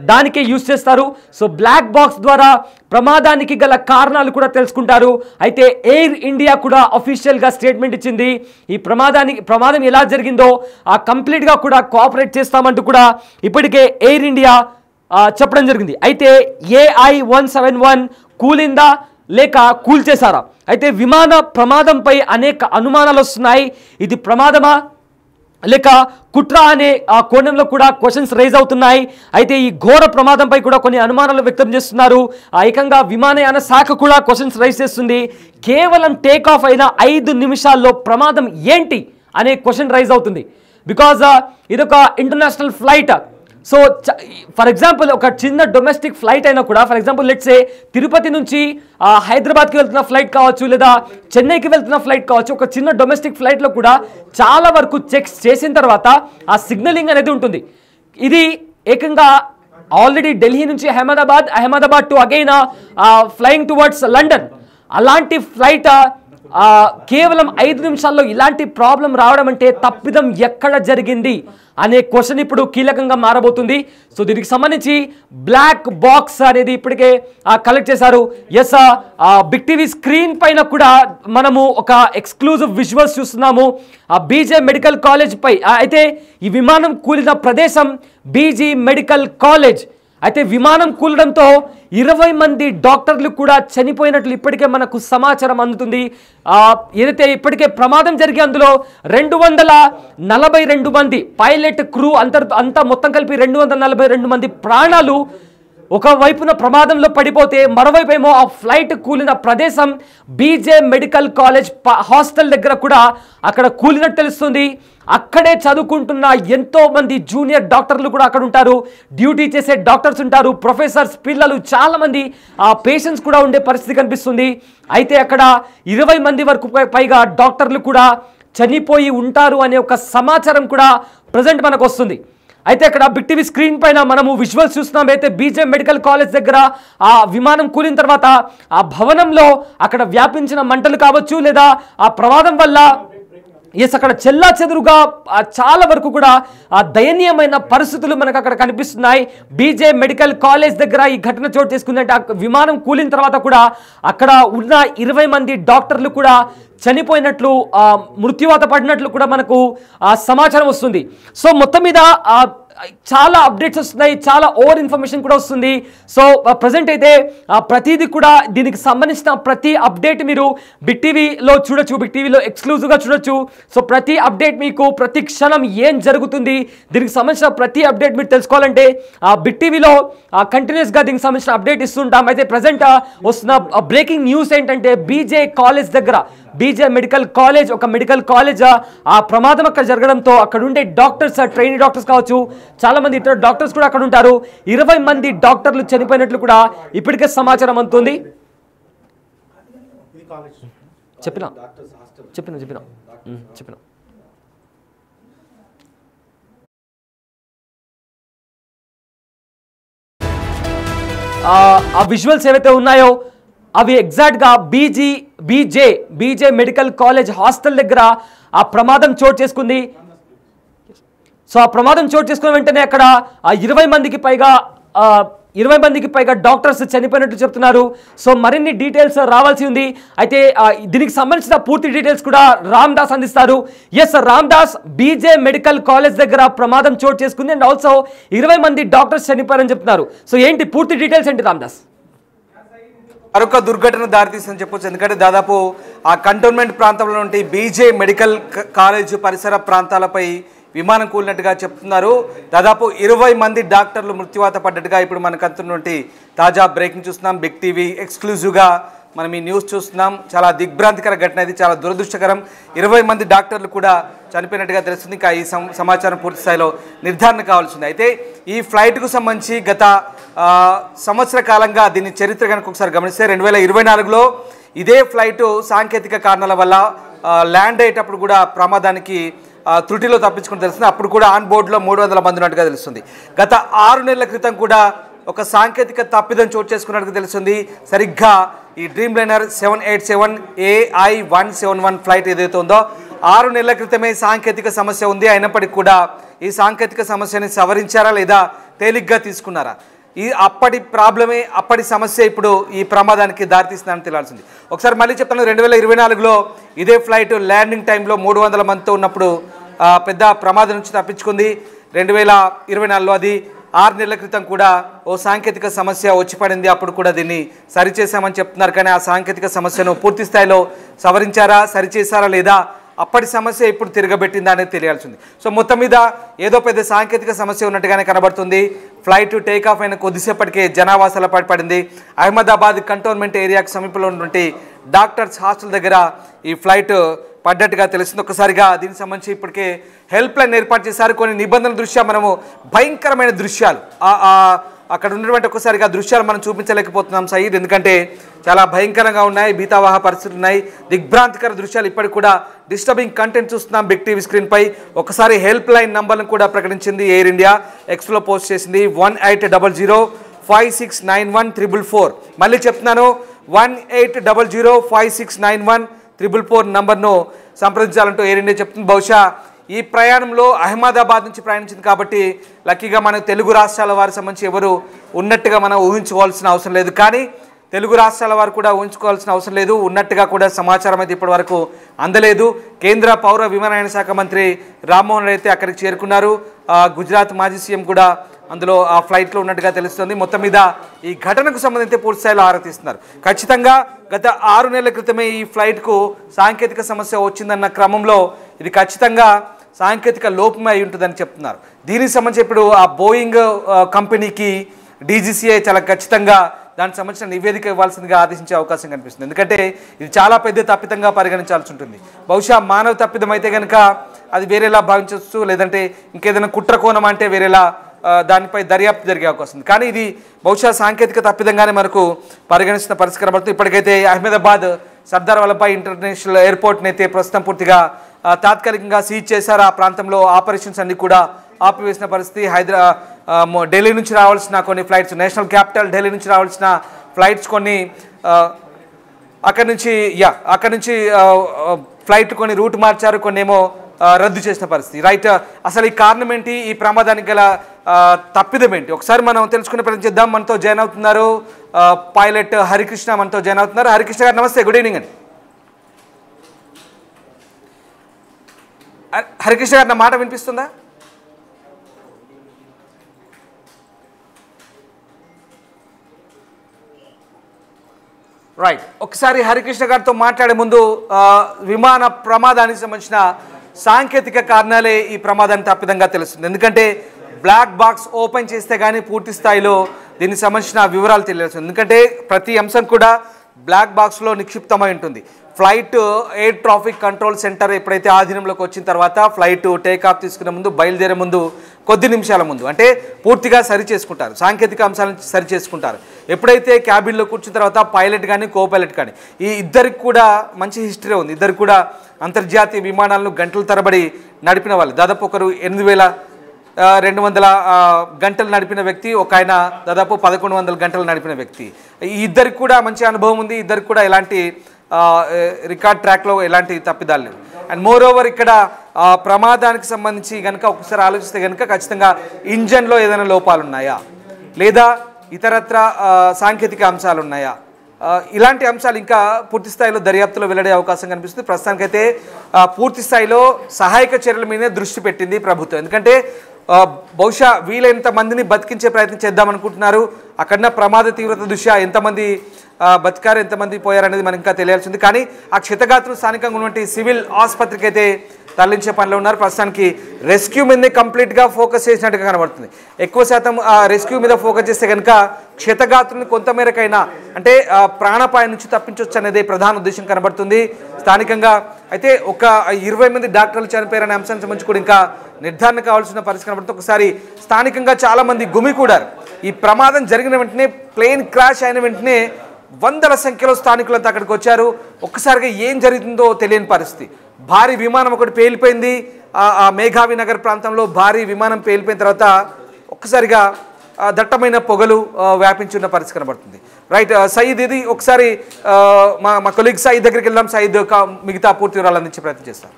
దానికే యూజ్ చేస్తారు. సో బ్లాక్ బాక్స్ ద్వారా ప్రమాదానికి గల కారణాలు కూడా తెలుసుకుంటారు. అయితే ఎయిర్ ఇండియా కూడా అఫీషియల్గా స్టేట్మెంట్ ఇచ్చింది. ఈ ప్రమాదం ఎలా జరిగిందో కంప్లీట్గా కూడా కోఆపరేట్ చేస్తామంటూ కూడా ఇప్పటికే ఎయిర్ ఇండియా చెప్పడం జరిగింది. అయితే AI-171 కూలిందా లేక కూల్చేశారా? అయితే విమాన ప్రమాదంపై అనేక అనుమానాలు వస్తున్నాయి. ఇది ప్రమాదమా లేక కుట్ర అనే కోణంలో కూడా క్వశ్చన్స్ రైజ్ అవుతున్నాయి. అయితే ఈ ఘోర ప్రమాదంపై కూడా కొన్ని అనుమానాలు వ్యక్తం చేస్తున్నారు. ఏకంగా విమానయాన శాఖ కూడా క్వశ్చన్స్ రైజ్ చేస్తుంది. కేవలం టేక్ ఆఫ్ అయిన 5 నిమిషాల్లో ప్రమాదం ఏంటి అనే క్వశ్చన్ రైజ్ అవుతుంది. బికాజ్ ఇదొక international flight. So for example ఒక చిన్న డొమెస్టిక్ ఫ్లైట్ అయినా కూడా, for example let's say Tirupati నుంచి హైదరాబాద్కి వెళ్తున్న ఫ్లైట్ కావచ్చు, లేదా చెన్నైకి వెళ్తున్న ఫ్లైట్ కావచ్చు, ఒక చిన్న డొమెస్టిక్ ఫ్లైట్లో కూడా చాలా వరకు చెక్స్ చేసిన తర్వాత ఆ సిగ్నలింగ్ అనేది ఉంటుంది. ఇది ఏకంగా ఆల్రెడీ ఢిల్లీ నుంచి Ahmedabad to again flying towards London, అలాంటి ఫ్లైట్ కేవలం 5 నిమిషాల్లో ఇలాంటి ప్రాబ్లం రావడం అంటే తప్పిదం ఎక్కడ జరిగింది అనే క్వశ్చన్ ఇప్పుడు కీలకంగా మారబోతుంది. సో దీనికి సంబంధించి బ్లాక్ బాక్స్ అనేది ఇప్పటికే కలెక్ట్ చేశారు. ఎస్, బిగ్ టీవీ స్క్రీన్ పైన కూడా మనము ఒక ఎక్స్క్లూజివ్ విజువల్స్ చూస్తున్నాము బీజే మెడికల్ కాలేజ్ పై. అయితే ఈ విమానం కూలిన ప్రదేశం బీజీ మెడికల్ కాలేజ్. అయితే విమానం కూలడంతో 20 మంది డాక్టర్లు కూడా చనిపోయినట్లు ఇప్పటికే మనకు సమాచారం అందుతుంది. ఏదైతే ఇప్పటికే ప్రమాదం జరిగి అందులో 242 మంది పైలట్ క్రూ అంతా మొత్తం కలిపి 242 మంది ప్రాణాలు ఒకవైపున ప్రమాదంలో పడిపోతే మరోవైపు ఏమో ఆ ఫ్లైట్ కూలిన ప్రదేశం బీజే మెడికల్ కాలేజ్ హాస్టల్ దగ్గర కూడా అక్కడ కూలినట్టు తెలుస్తుంది. అక్కడే చదువుకుంటున్న ఎంతో మంది జూనియర్ డాక్టర్లు కూడా అక్కడ ఉంటారు, డ్యూటీ చేసే డాక్టర్స్ ఉంటారు, ప్రొఫెసర్స్, పిల్లలు, చాలా మంది పేషెంట్స్ కూడా ఉండే పరిస్థితి కనిపిస్తుంది. అయితే అక్కడ 20 మంది వరకు పైగా డాక్టర్లు కూడా చనిపోయి ఉంటారు అనే ఒక సమాచారం కూడా ప్రజెంట్ మనకు వస్తుంది. అయితే అక్కడ బిగ్ టీవీ స్క్రీన్ పైన మనము విజువల్స్ చూస్తున్నాం. అయితే బీజే మెడికల్ కాలేజ్ దగ్గర ఆ విమానం కూలిన తర్వాత ఆ భవనంలో అక్కడ వ్యాపించిన మంటలు కావచ్చు, లేదా ఆ ప్రమాదం వల్ల అక్కడ చెల్లా చెదురుగా చాలా వరకు కూడా ఆ దయనీయమైన పరిస్థితులు మనకు అక్కడ కనిపిస్తున్నాయి. బీజే మెడికల్ కాలేజ్ దగ్గర ఈ ఘటన చోటు చేసుకుందంటే ఆ విమానం కూలిన తర్వాత కూడా అక్కడ ఉన్న 20 మంది డాక్టర్లు కూడా చనిపోయినట్లు, మృత్యువాత పడినట్లు కూడా మనకు సమాచారం వస్తుంది. సో మొత్తం మీద చాలా అప్డేట్స్ వస్తున్నాయి, చాలా ఓవర్ ఇన్ఫర్మేషన్ కూడా వస్తుంది. సో ప్రజెంట్ అయితే ప్రతిదీ కూడా దీనికి సంబంధించిన ప్రతి అప్డేట్ మీరు బిగ్ టీవీలో చూడొచ్చు, బిగ్ టీవీలో ఎక్స్క్లూజివ్గా చూడొచ్చు. సో ప్రతి అప్డేట్ మీకు ప్రతి క్షణం ఏం జరుగుతుంది దీనికి సంబంధించిన ప్రతి అప్డేట్ మీరు తెలుసుకోవాలంటే బిగ్ టీవీలో కంటిన్యూస్గా దీనికి సంబంధించిన అప్డేట్ ఇస్తుంటాం. అయితే ప్రజెంట్ వస్తున్న బ్రేకింగ్ న్యూస్ ఏంటంటే బీజే కాలేజ్ దగ్గర, బీజే మెడికల్ కాలేజ్, ఒక మెడికల్ కాలేజ్ ఆ ప్రమాదం అక్కడ జరగడంతో అక్కడ ఉండే డాక్టర్స్, ట్రైనీ డాక్టర్స్ కావచ్చు, చాలా మంది ఇతర డాక్టర్స్ కూడా అక్కడ ఉంటారు. 20 మంది డాక్టర్లు చనిపోయినట్లు కూడా ఇప్పటికే సమాచారం అందుతుంది. చెప్పిన ఆ విజువల్స్ ఏవైతే ఉన్నాయో అవి ఎగ్జాక్ట్గా బీజే మెడికల్ కాలేజ్ హాస్టల్ దగ్గర ఆ ప్రమాదం చోటు చేసుకుంది. సో ఆ ప్రమాదం చోటు చేసుకున్న వెంటనే అక్కడ 20 మందికి పైగా డాక్టర్స్ చనిపోయినట్టు చెప్తున్నారు. సో మరిన్ని డీటెయిల్స్ రావాల్సి ఉంది. అయితే దీనికి సంబంధించిన పూర్తి డీటెయిల్స్ కూడా రామ్ దాస్ అందిస్తారు. Yes Ram Das, BJ medical college దగ్గర ప్రమాదం చోటు చేసుకుంది అండ్ ఆల్సో 20 మంది డాక్టర్స్ చనిపోయారని చెప్తున్నారు. సో ఏంటి పూర్తి డీటెయిల్స్ ఏంటి రామ్ దాస్? మరొక దుర్ఘటన దారితీస్తుందని చెప్పొచ్చు. ఎందుకంటే దాదాపు ఆ కంటోన్మెంట్ ప్రాంతంలో నుండి బీజే మెడికల్ కాలేజ్ పరిసర ప్రాంతాలపై విమానం కూలినట్టుగా చెప్తున్నారు. దాదాపు 20 మంది డాక్టర్లు మృత్యువాత పడ్డట్టుగా ఇప్పుడు మనకు అందుతున్నటువంటి తాజా బ్రేకింగ్ చూస్తున్నాం. బిగ్ టీవీ ఎక్స్క్లూజివ్గా మనం ఈ న్యూస్ చూస్తున్నాం. చాలా దిగ్భ్రాంతికర ఘటన, ఇది చాలా దురదృష్టకరం. 20 మంది డాక్టర్లు కూడా చనిపోయినట్టుగా తెలుస్తుంది. ఇంకా ఈ సమాచారం పూర్తి స్థాయిలో నిర్ధారణ కావాల్సింది. అయితే ఈ ఫ్లైట్కు సంబంధించి గత సంవత్సర కాలంగా దీని చరిత్ర కనుక ఒకసారి గమనిస్తే 2024లో ఇదే ఫ్లైట్ సాంకేతిక కారణాల వల్ల ల్యాండ్ అయ్యేటప్పుడు కూడా ప్రమాదానికి త్రుటిలో తప్పించుకుని తెలుస్తుంది. అప్పుడు కూడా ఆన్ బోర్డులో 300 మంది ఉన్నట్టుగా తెలుస్తుంది. గత 6 నెలల క్రితం కూడా ఒక సాంకేతిక తప్పిదం చోటు చేసుకున్నట్టుగా తెలుస్తుంది. సరిగ్గా ఈ డ్రీమ్ లైనర్ 787 AI171 ఫ్లైట్ ఏదైతే ఉందో 6 నెలల క్రితమే సాంకేతిక సమస్య ఉంది. అయినప్పటికీ కూడా ఈ సాంకేతిక సమస్యని సవరించారా లేదా తేలిగ్గా తీసుకున్నారా? అప్పటి ప్రాబ్లమే, అప్పటి సమస్య ఇప్పుడు ఈ ప్రమాదానికి దారితీస్తుందని తెలియాల్సింది. ఒకసారి మళ్ళీ చెప్తాను, 2024లో ఇదే ఫ్లైట్ ల్యాండింగ్ టైంలో 300 మందితో ఉన్నప్పుడు పెద్ద ప్రమాదం నుంచి తప్పించుకుంది. 2024లో అది 6 నెలల క్రితం కూడా ఓ సాంకేతిక సమస్య వచ్చి పడింది. అప్పుడు కూడా దీన్ని సరిచేశామని చెప్తున్నారు. కానీ ఆ సాంకేతిక సమస్యను పూర్తి స్థాయిలో సవరించారా, సరిచేశారా లేదా, అప్పటి సమస్య ఇప్పుడు తిరగబెట్టిందా అనేది తెలియాల్సింది. సో మొత్తం మీద ఏదో పెద్ద సాంకేతిక సమస్య ఉన్నట్టుగానే కనబడుతుంది. ఫ్లైట్ టేక్ ఆఫ్ అయిన కొద్దిసేపటికే జనావాసాల పడింది. అహ్మదాబాద్ కంటోన్మెంట్ ఏరియాకు సమీపంలో ఉన్నటువంటి డాక్టర్స్ హాస్టల్ దగ్గర ఈ ఫ్లైట్ పడ్డట్టుగా తెలుస్తుంది. ఒక్కసారిగా దీనికి సంబంధించి ఇప్పటికే హెల్ప్ లైన్ ఏర్పాటు చేశారు. కొన్ని నిబంధనల దృష్ట్యా మనము భయంకరమైన దృశ్యాలు అక్కడ ఉన్నటువంటి ఒక్కసారిగా దృశ్యాలు మనం చూపించలేకపోతున్నాం సయీద్, ఎందుకంటే చాలా భయంకరంగా ఉన్నాయి, భీతావహ పరిస్థితులు ఉన్నాయి, దిగ్భ్రాంతికర దృశ్యాలు. ఇప్పటికి కూడా డిస్టర్బింగ్ కంటెంట్ చూస్తున్నాం బిగ్ టీవీ స్క్రీన్ పై. ఒకసారి హెల్ప్ లైన్ నంబర్ను కూడా ప్రకటించింది ఎయిర్ ఇండియా, ఎక్స్లో పోస్ట్ చేసింది 1800569144. మళ్ళీ చెప్తున్నాను, 1800569144 నంబర్ను సంప్రదించాలంటూ ఎయిర్ ఇండియా చెప్తుంది. బహుశా ఈ ప్రయాణంలో అహ్మదాబాద్ నుంచి ప్రయాణించింది కాబట్టి లక్కీగా మనకు తెలుగు రాష్ట్రాల వారికి సంబంధించి ఎవరు ఉన్నట్టుగా మనం ఊహించుకోవాల్సిన అవసరం లేదు. కానీ తెలుగు రాష్ట్రాల వారు కూడా ఊహించుకోవాల్సిన అవసరం లేదు, ఉన్నట్టుగా కూడా సమాచారం అయితే ఇప్పటి వరకు అందలేదు. కేంద్ర పౌర విమానయాన శాఖ మంత్రి రామ్మోహన్ అయితే అక్కడికి చేరుకున్నారు. గుజరాత్ మాజీ సీఎం కూడా అందులో ఆ ఫ్లైట్లో ఉన్నట్టుగా తెలుస్తుంది. మొత్తం మీద ఈ ఘటనకు సంబంధించి పూర్తి స్థాయిలో ఆరా తీస్తున్నారు. ఖచ్చితంగా గత 6 నెలల క్రితమే ఈ ఫ్లైట్కు సాంకేతిక సమస్య వచ్చిందన్న క్రమంలో ఇది ఖచ్చితంగా సాంకేతిక లోపమే అయి ఉంటుందని చెప్తున్నారు. దీనికి సంబంధించి ఇప్పుడు ఆ బోయింగ్ కంపెనీకి DGCA చాలా ఖచ్చితంగా దానికి సంబంధించిన నివేదిక ఇవ్వాల్సిందిగా ఆదేశించే అవకాశం కనిపిస్తుంది. ఎందుకంటే ఇది చాలా పెద్ద తప్పిదంగా పరిగణించాల్సి ఉంటుంది. బహుశా మానవ తప్పిదం అయితే కనుక అది వేరేలా భావించవచ్చు, లేదంటే ఇంకేదైనా కుట్ర కోణం అంటే వేరేలా దానిపై దర్యాప్తు జరిగే అవకాశం ఉంది. కానీ ఇది బహుశా సాంకేతిక తప్పిదంగానే మనకు పరిగణిస్తున్న పరిస్థితి కనబడుతుంది. ఇప్పటికైతే అహ్మదాబాద్ సర్దార్ వల్లభాయ్ ఇంటర్నేషనల్ ఎయిర్పోర్ట్ని అయితే ప్రస్తుతం పూర్తిగా తాత్కాలికంగా సీజ్ చేశారు. ఆ ప్రాంతంలో ఆపరేషన్స్ అన్ని కూడా ఆపివేసిన పరిస్థితి. ఢిల్లీ నుంచి రావాల్సిన కొన్ని ఫ్లైట్స్, నేషనల్ క్యాపిటల్ ఢిల్లీ నుంచి రావాల్సిన ఫ్లైట్స్ కొన్ని అక్కడి నుంచి ఫ్లైట్ కొన్ని రూట్ మార్చారు, కొన్ని ఏమో రద్దు చేసిన పరిస్థితి. రైట్, అసలు ఈ కారణం ఏంటి, ఈ ప్రమాదానికి గల తప్పిదం ఏంటి ఒకసారి మనం తెలుసుకునే ప్రయత్నం చేద్దాం. మనతో జాయిన్ అవుతున్నారు పైలట్ హరికృష్ణ, మనతో జాయిన్ అవుతున్నారు. హరికృష్ణ గారు నమస్తే, గుడ్ ఈవినింగ్ అండి. హరికృష్ణ గారు నా మాట వినిపిస్తుందా? రైట్, ఒకసారి హరికృష్ణ గారితో మాట్లాడే ముందు విమాన ప్రమాదానికి సంబంధించిన సాంకేతిక కారణాలే ఈ ప్రమాదాన్ని తప్పిదంగా తెలుస్తుంది. ఎందుకంటే బ్లాక్ బాక్స్ ఓపెన్ చేస్తే కానీ పూర్తి స్థాయిలో దీనికి సంబంధించిన వివరాలు తెలియాల్సింది. ఎందుకంటే ప్రతి అంశం కూడా బ్లాక్ బాక్స్లో నిక్షిప్తమై ఉంటుంది. Flight air traffic control centre ఎప్పుడైతే ఆధీనంలోకి వచ్చిన తర్వాత ఫ్లైట్ టేకాఫ్ తీసుకునే ముందు, బయలుదేరే ముందు కొద్ది నిమిషాల ముందు అంటే పూర్తిగా సరి చేసుకుంటారు, సాంకేతిక అంశాలను సరి చేసుకుంటారు. ఎప్పుడైతే క్యాబిన్లో కూర్చున్న తర్వాత పైలట్ కానీ కో పైలట్ కానీ ఈ ఇద్దరికి కూడా మంచి హిస్టరీ ఉంది. ఇద్దరు కూడా అంతర్జాతీయ విమానాలను గంటల తరబడి నడిపిన వాళ్ళు. దాదాపు ఒకరు 8,200 గంటలు నడిపిన వ్యక్తి, ఒక ఆయన దాదాపు 1,100 గంటలు నడిపిన వ్యక్తి. ఈ ఇద్దరికి కూడా మంచి అనుభవం ఉంది. ఇద్దరికి కూడా ఎలాంటి రికార్డ్ ట్రాక్లో ఎలాంటి తప్పిదాలు లేవు. అండ్ మోర్ ఓవర్ ఇక్కడ ప్రమాదానికి సంబంధించి కనుక ఒకసారి ఆలోచిస్తే కనుక ఖచ్చితంగా ఇంజన్లో ఏదైనా లోపాలు ఉన్నాయా, లేదా ఇతరత్ర సాంకేతిక అంశాలు ఉన్నాయా, ఇలాంటి అంశాలు ఇంకా పూర్తి స్థాయిలో దర్యాప్తులో వెల్లడే అవకాశం కనిపిస్తుంది. ప్రస్తుతానికైతే పూర్తి స్థాయిలో సహాయక చర్యల మీదే దృష్టి పెట్టింది ప్రభుత్వం. ఎందుకంటే బహుశా వీలైనంత మందిని బతికించే ప్రయత్నం చేద్దామనుకుంటున్నారు. అక్కడ ప్రమాద తీవ్రత దృష్ట్యా ఎంతమంది బతికారు, ఎంతమంది పోయారనేది మనకి ఇంకా తెలియాల్సింది. కానీ ఆ క్షతగాత్రులు స్థానికంగా ఉన్నటువంటి సివిల్ ఆసుపత్రికి అయితే తరలించే పనిలో ఉన్నారు. ప్రస్తుతానికి రెస్క్యూ మీదే కంప్లీట్గా ఫోకస్ చేసినట్టుగా కనబడుతుంది. ఎక్కువ శాతం ఆ రెస్క్యూ మీద ఫోకస్ చేస్తే కనుక క్షతగాత్రులను కొంతమేరకైనా అంటే ప్రాణాపాయం నుంచి తప్పించవచ్చు అనేది ప్రధాన ఉద్దేశం కనబడుతుంది స్థానికంగా. అయితే ఒక 20 మంది డాక్టర్లు చనిపోయారనే అంశానికి సంబంధించి కూడా ఇంకా నిర్ధారణ కావాల్సిన పరిస్థితి కనబడుతుంది. ఒకసారి స్థానికంగా చాలామంది గుమికూడారు. ఈ ప్రమాదం జరిగిన వెంటనే, ప్లేన్ క్రాష్ అయిన వెంటనే వందల సంఖ్యలో స్థానికులంతా అక్కడికి వచ్చారు. ఒక్కసారిగా ఏం జరుగుతుందో తెలియని పరిస్థితి. భారీ విమానం ఒకటి పేలిపోయింది. ఆ మేఘావి నగర్ ప్రాంతంలో భారీ విమానం పేలిపోయిన తర్వాత ఒక్కసారిగా దట్టమైన పొగలు వ్యాపించున్న పరిస్థితి కనబడుతుంది. రైట్ సయీద్, ఇది ఒకసారి మా కొలీగ్ సయీద్ దగ్గరికి వెళ్దాం. సయీద్ మిగతా పూర్తి వివరాలు అందించే ప్రయత్నం చేస్తాం.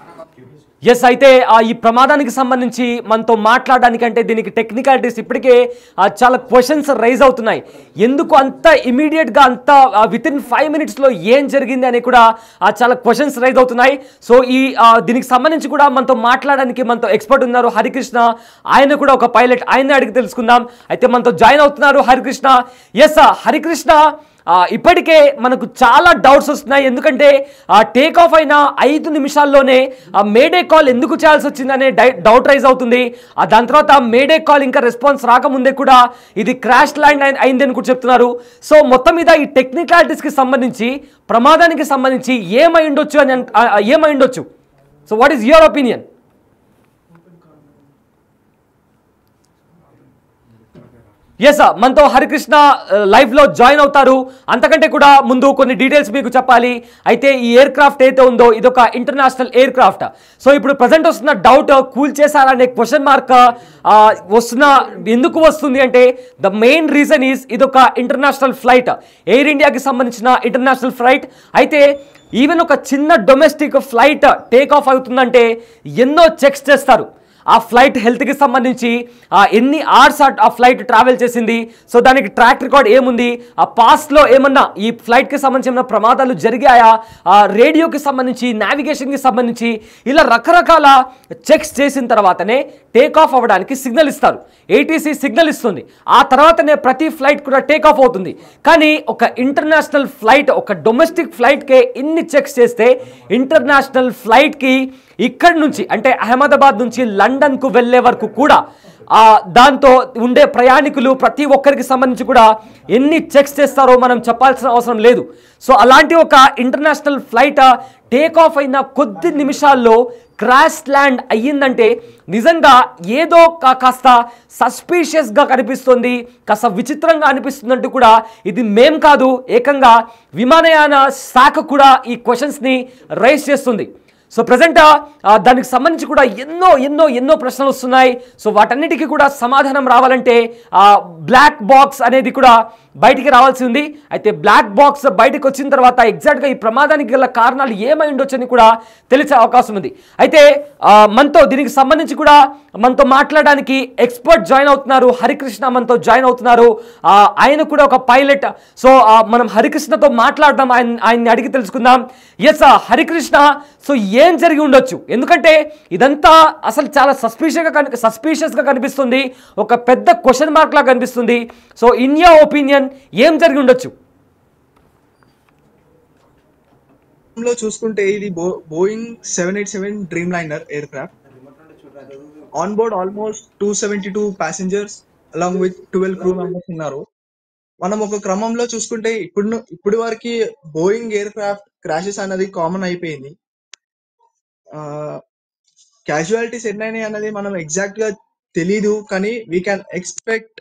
ఎస్, అయితే ఈ ప్రమాదానికి సంబంధించి మనతో మాట్లాడడానికంటే దీనికి టెక్నికాలిటీస్ ఇప్పటికే చాలా క్వశ్చన్స్ రైజ్ అవుతున్నాయి. ఎందుకు అంత ఇమీడియట్గా అంత వితిన్ 5 minutesలో ఏం జరిగింది అని కూడా చాలా క్వశ్చన్స్ రైజ్ అవుతున్నాయి. సో దీనికి సంబంధించి కూడా మనతో మాట్లాడడానికి మనతో ఎక్స్పర్ట్ ఉన్నారు హరికృష్ణ. ఆయన కూడా ఒక పైలట్, ఆయన్ని అడిగి తెలుసుకుందాం. అయితే మనతో జాయిన్ అవుతున్నారు హరికృష్ణ. ఎస్ హరికృష్ణ, ఇప్పటికే మనకు చాలా డౌట్స్ వస్తున్నాయి. ఎందుకంటే టేక్ ఆఫ్ అయిన 5 నిమిషాల్లోనే మేడే కాల్ ఎందుకు చేయాల్సి వచ్చిందనే డౌట్ రైజ్ అవుతుంది. దాని తర్వాత మేడే కాల్ ఇంకా రెస్పాన్స్ రాకముందే కూడా ఇది క్రాష్ ల్యాండ్ అయింది అని కూడా చెప్తున్నారు. సో మొత్తం మీద ఈ టెక్నికాలిటీస్కి సంబంధించి, ప్రమాదానికి సంబంధించి ఏమై ఉండొచ్చు? So what is your opinion? Yes, మనతో హరికృష్ణ లైవ్లో జాయిన్ అవుతారు. అంతకంటే కూడా ముందు కొన్ని డీటెయిల్స్ మీకు చెప్పాలి. అయితే ఈ ఎయిర్ క్రాఫ్ట్ అయితే ఉందో ఇదొక ఇంటర్నేషనల్ ఎయిర్ క్రాఫ్ట్. సో ఇప్పుడు ప్రజెంట్ వస్తున్న డౌట్, కూల్ చేశారనే క్వశ్చన్ మార్క్ ఎందుకు వస్తుంది అంటే ద మెయిన్ రీజన్ ఈజ్ ఇదొక ఇంటర్నేషనల్ ఫ్లైట్, ఎయిర్ ఇండియాకి సంబంధించిన ఇంటర్నేషనల్ ఫ్లైట్. అయితే ఈవెన్ ఒక చిన్న డొమెస్టిక్ ఫ్లైట్ టేక్ ఆఫ్ అవుతుందంటే ఎన్నో చెక్స్ చేస్తారు. ఆ ఫ్లైట్ హెల్త్కి సంబంధించి ఎన్ని అవర్స్ ఆ ఫ్లైట్ ట్రావెల్ చేసింది, సో దానికి ట్రాక్ రికార్డ్ ఏముంది, ఆ పాస్ట్లో ఏమన్నా ఈ ఫ్లైట్కి సంబంధించిన ప్రమాదాలు జరిగాయా, రేడియోకి సంబంధించి, నావిగేషన్కి సంబంధించి ఇలా రకరకాల చెక్స్ చేసిన తర్వాతనే టేక్ ఆఫ్ అవ్వడానికి సిగ్నల్ ఇస్తారు. ఏటీసీ సిగ్నల్ ఇస్తుంది, ఆ తర్వాతనే ప్రతి ఫ్లైట్ కూడా టేక్ ఆఫ్ అవుతుంది. కానీ ఒక ఇంటర్నేషనల్ ఫ్లైట్, ఒక డొమెస్టిక్ ఫ్లైట్కే ఇన్ని చెక్స్ చేస్తే ఇంటర్నేషనల్ ఫ్లైట్కి ఇక్కడి నుంచి అంటే అహ్మదాబాద్ నుంచి లండన్కు వెళ్ళే వరకు కూడా దాంతో ఉండే ప్రయాణికులు ప్రతి ఒక్కరికి సంబంధించి కూడా ఎన్ని చెక్స్ చేస్తారో మనం చెప్పాల్సిన అవసరం లేదు. సో అలాంటి ఒక ఇంటర్నేషనల్ ఫ్లైట్ టేక్ ఆఫ్ అయిన కొద్ది నిమిషాల్లో క్రాష్ ల్యాండ్ అయ్యిందంటే నిజంగా ఏదో కాస్త సస్పీషియస్గా కనిపిస్తుంది, కాస్త విచిత్రంగా అనిపిస్తుందంటూ కూడా ఇది మేం కాదు, ఏకంగా విమానయాన శాఖ కూడా ఈ క్వశ్చన్స్ని రైజ్ చేస్తుంది. సో ప్రజెంట్ దానికి సంబంధించి కూడా ఎన్నో ఎన్నో ఎన్నో ప్రశ్నలు వస్తున్నాయి. సో వాటన్నిటికీ కూడా సమాధానం రావాలంటే బ్లాక్ బాక్స్ అనేది కూడా బయటికి రావాల్సి ఉంది. అయితే బ్లాక్ బాక్స్ బయటకు వచ్చిన తర్వాత ఎగ్జాక్ట్గా ఈ ప్రమాదానికి గల కారణాలు ఏమై ఉండొచ్చని కూడా తెలిసే అవకాశం ఉంది. అయితే మనతో దీనికి సంబంధించి కూడా మనతో మాట్లాడడానికి ఎక్స్పర్ట్ జాయిన్ అవుతున్నారు, హరికృష్ణ మనతో జాయిన్ అవుతున్నారు. ఆయన కూడా ఒక పైలట్. సో మనం హరికృష్ణతో మాట్లాడదాం, ఆయన్ని అడిగి తెలుసుకుందాం. ఎస్ హరికృష్ణ, సో ఏం జరిగి ఉండొచ్చు? ఎందుకంటే ఇదంతా అసలు చాలా సస్పీషియస్గా కనిపిస్తుంది, ఒక పెద్ద క్వశ్చన్ మార్క్ లాగా కనిపిస్తుంది. సో ఇన్ యువర్ ఒపీనియన్ ఏం జరిగి ఉండొచ్చు? లో చూసుకుంటే ఇది Boeing 787 dream liner air craft. On board almost 272 passengers along with 12 crew members ఉన్నారు. మనం ఒక క్రమంలో చూసుకుంటే ఇప్పుడు వరకు బోయింగ్ ఎయిర్ క్రాఫ్ట్ క్రాషెస్ అనేది కామన్ అయిపోయింది. క్యాజువాలిటీస్ ఎన్నైనాయి అన్నది మనం ఎగ్జాక్ట్ గా తెలీదు, కానీ we can expect